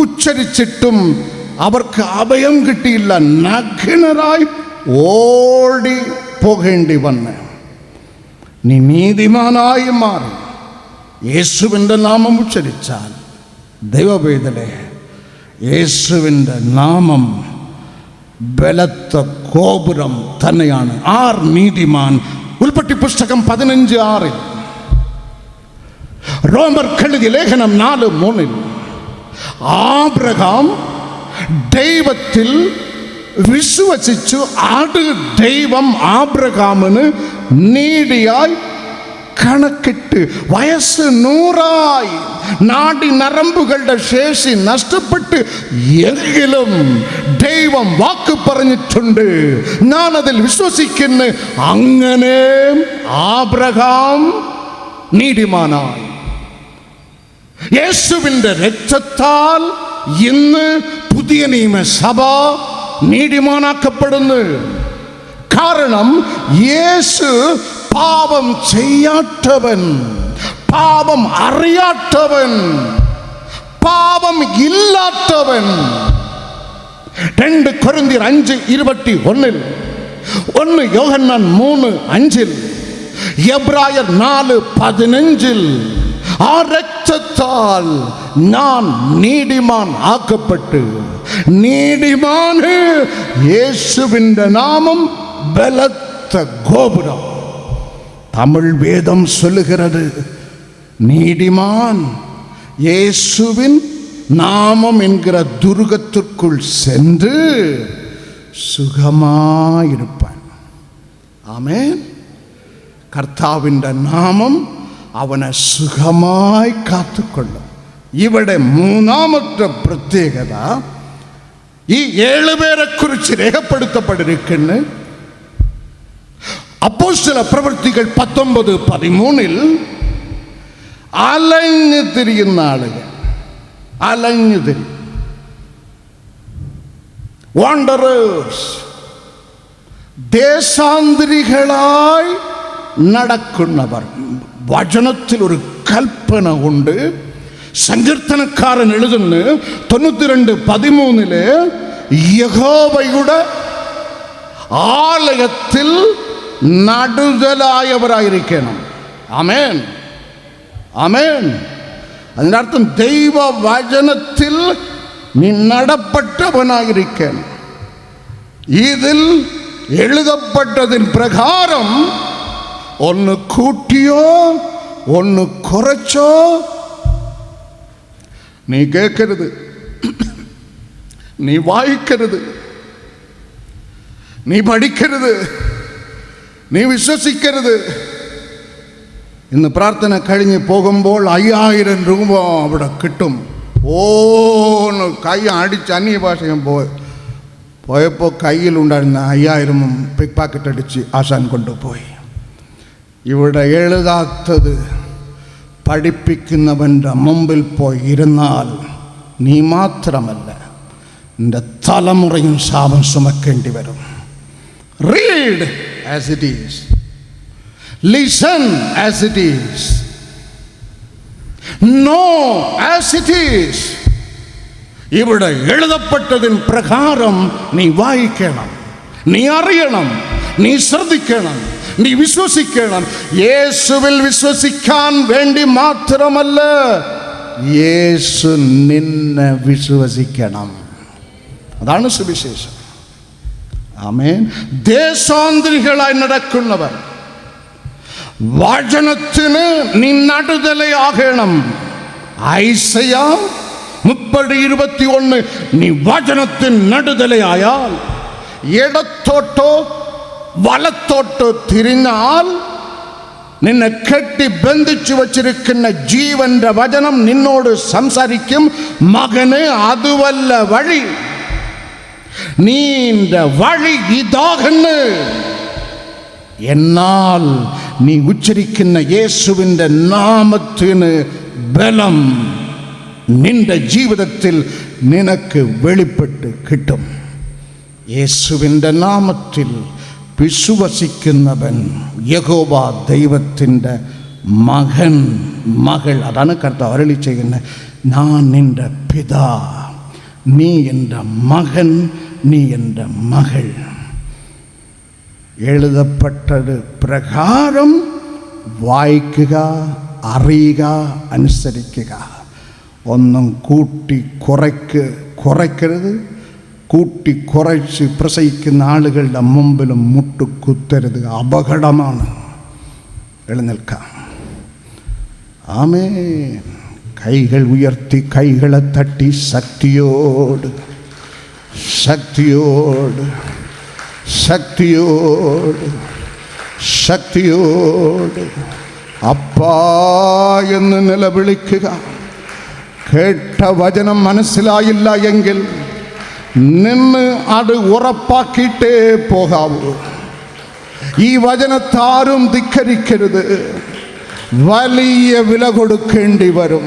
ഉച്ചരിച്ചിട്ടും അവർക്ക് അഭയം കിട്ടിയില്ല. നഗ്നരായി ഓടി പോകേണ്ടി വന്ന്. നീ നീതിമാനായി മാറി യേശുവിൻ്റെ നാമം ഉച്ചരിച്ചാൽ, ദൈവവേദലേ, യേശുവിൻ്റെ നാമം ബലത്ത ഗോപുരം തന്നെയാണ്. ആർ നീതിമാൻ? ഉൽപ്പത്തി പുസ്തകം 15:6, റോമർ എഴുതിയ ലേഖനം 4:3, ആബ്രഹാം ദൈവത്തിൽ വിശ്വസിച്ചു. അത് ദൈവം ആബ്രഹാമിന് നീതിയായി കണക്കിട്ട്. വയസ്സ് 100ആയി, നാഡി നരമ്പുകളുടെ ശേഷി നഷ്ടപ്പെട്ട്, എങ്കിലും ദൈവം വാക്ക് പറഞ്ഞിട്ടുണ്ട്, ഞാൻ അതിൽ വിശ്വസിക്കുന്നു. അങ്ങനെ ആബ്രഹാം നീതിമാനായി. യേശുവിൻ്റെ രക്തത്താൽ ഇന്ന് പുതിയ നിയമസഭ നീതിമാനാക്കപ്പെടുന്നു. കാരണം യേശു പാപം ചെയ്യാത്തവൻ, പാപം അറിയാത്തവൻ, പാപം ഇല്ലാത്തവൻ. 2 കൊരിന്ത്യർ 5:21, 1 യോഹന്നാൻ 3:5, എബ്രായർ 4:15 ആ രക്തത്താൽ ഞാൻ നീതിമാൻ ആക്കപ്പെട്ടു. നീതിമാന് യേശുവിൻ്റെ നാമം ബലത്ത கோபுரம். தமிழ் வேதம் சொல்லுகிறது, நீதிமான் இயேசுவின் நாமம் என்கிற துருகத்திற்குள் சென்று സുഖമായിരിപ്പാൻ. ആമേൻ. കർത്താവിൻ്റെ നാമം അവനെ സുഖമായി കാത്തുകൊള്ളും. ഇവിടെ മൂന്നാമത്തെ പ്രത്യേകത ഈ 7 പേരെ കുറിച്ച് രേഖപ്പെടുത്തപ്പെട്ടിരിക്കുന്നു. അപ്പോസ്തല പ്രവൃത്തികൾ 19:13 അലഞ്ഞു തിരിയുന്ന ആളുകൾ, അലഞ്ഞു തിരി വാണ്ടറേഴ്സ്, ദേശാന്തരികളായി നടക്കുന്നവർ. വചനത്തിൽ ഒരു കൽപ്പന ഉണ്ട്. സങ്കീർത്തനക്കാരൻ എഴുതുന്നു 92:13 യഹോവയുടെ ആലയത്തിൽ നടുതലായവരായിരിക്കണം. ആമേൻ, ആമേൻ. അതിൻ്റെ അർത്ഥം ദൈവ വചനത്തിൽ നീ നടപ്പെട്ടവനായിരിക്കണം. ഇതിൽ എഴുതപ്പെട്ടതിൻ പ്രകാരം ഒന്ന് കൂട്ടിയോ ഒന്ന് കുറച്ചോ നീ കേൾക്കരുത്, നീ വായിക്കരുത്, നീ പഠിക്കരുത്, നീ വിശ്വസിക്കരുത്. ഇന്ന് പ്രാർത്ഥന കഴിഞ്ഞ് പോകുമ്പോൾ 5000 രൂപ അവിടെ കിട്ടും. ഓന്ന് കൈ അടിച്ച് അന്യഭാഷയും പോയപ്പോൾ കയ്യിലുണ്ടായിരുന്ന 5000 പിക്ക് പാക്കറ്റ് അടിച്ച് ആശാൻ കൊണ്ടുപോയി. ഇവിടെ എഴുതാത്തത് പഠിപ്പിക്കുന്നവൻ്റെ മുമ്പിൽ പോയി ഇരുന്നാൽ നീ മാത്രമല്ല, നിന്റെ തലമുറയും ശാപം സുമക്കേണ്ടി വരും. Read as it is, listen as it is, know as it is. ഇവിടെ എഴുതപ്പെട്ടതിൻ പ്രകാരം നീ വായിക്കണം, നീ അറിയണം, നീ ശ്രദ്ധിക്കണം, നീ വിശ്വസിക്കണം. യേശുവിൽ വിശ്വസിക്കാൻ വേണ്ടി മാത്രമല്ല, യേശു നിന്നെ വിശ്വസിക്കണം. അതാണ് സുവിശേഷം. ആമേൻ. ദേശാന്തരികളായി നടക്കുന്നവർ, വചനത്തിന് നീ നടുതലയാകണം. ഐസയാ 30:21 നീ വചനത്തിന് നടുതലയായാൽ, ഇടത്തോട്ടോ വലത്തോട്ടോ തിരിഞ്ഞാൽ നിന്നെ കെട്ടി ബന്ധിച്ചു വച്ചിരിക്കുന്ന ജീവന്റെ വചനം നിന്നോട് സംസാരിക്കും. മകനെ, അതുവല്ല വഴി, നീന്റെ വഴി ഇതാകുന്നു. എന്നാൽ നീ ഉച്ചരിക്കുന്ന യേശുവിൻ്റെ നാമത്തിന് ബലം നിന്റെ ജീവിതത്തിൽ നിനക്ക് വെളിപ്പെട്ട് കിട്ടും. യേശുവിൻ്റെ നാമത്തിൽ വിശ്വസിക്കുന്നവൻ യഹോവ ദൈവത്തിൻ്റെ മകൻ, മകൾ. അതാണ് കർത്താവ് അരുളി ചെയ്യുന്നത്. ഞാൻ നിന്റെ പിതാ, നീ എൻ്റെ മകൻ, നീ എൻ്റെ മകൾ. എഴുതപ്പെട്ടത് പ്രകാരം വായിക്കുക, അറിയുക, അനുസരിക്കുക. ഒന്നും കൂട്ടി കുറയ്ക്കരുത്. കൂട്ടി കുറച്ച് പ്രസംഗിക്കുന്ന ആളുകളുടെ മുമ്പിലും മുട്ടുകുത്തരുത്, അപകടമാണ്. എഴുന്നേൽക്കാം. ആമേൻ. കൈകൾ ഉയർത്തി, കൈകളെ തട്ടി ശക്തിയോട്, ശക്തിയോട്, ശക്തിയോട്, ശക്തിയോട് അപ്പാ എന്ന് നിലവിളിക്കുക. കേട്ട വചനം മനസ്സിലായില്ല എങ്കിൽ നിന്ന് അത് ഉറപ്പാക്കിയിട്ടേ പോകാവൂ. ഈ വചനത്താരും ധിക്കരിക്കരുത്. വലിയ വില കൊടുക്കേണ്ടി വരും.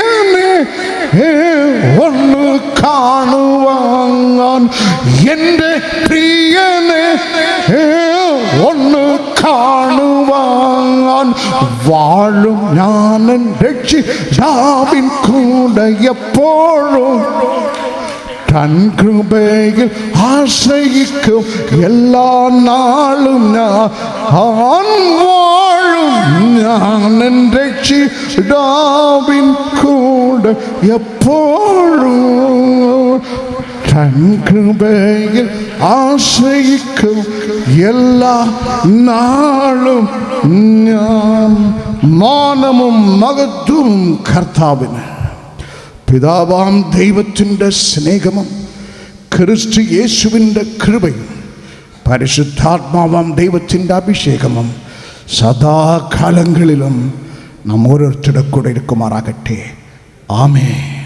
ഞാൻ എൻ്റെ പ്രിയനെ ഒന്ന് കാണുവാൻ വാഴും ഞാൻ രക്ഷിതാവിൻ കൂടെ എപ്പോഴും തൻ കൃപയിൽ ആശ്രയിക്കും എല്ലാ നാളും ഞാൻ വാഴും ഞാൻ രക്ഷിതാവിൻ കൂടെ എപ്പോഴും തൻ കൃപയിൽ ആശ്രയിക്കും എല്ലാ നാളും ഞാൻ. മാനവും മഹത്വവും കർത്താവിന്. പിതാവാം ദൈവത്തിൻ്റെ സ്നേഹവും ക്രിസ്തു യേശുവിൻ്റെ കൃപയും പരിശുദ്ധാത്മാവാം ദൈവത്തിൻ്റെ അഭിഷേകവും സദാകാലങ്ങളിലും നാം ഓരോരുത്തരുടെ കൂടെ ഇരിക്കുമാറാകട്ടെ. ആമേൻ.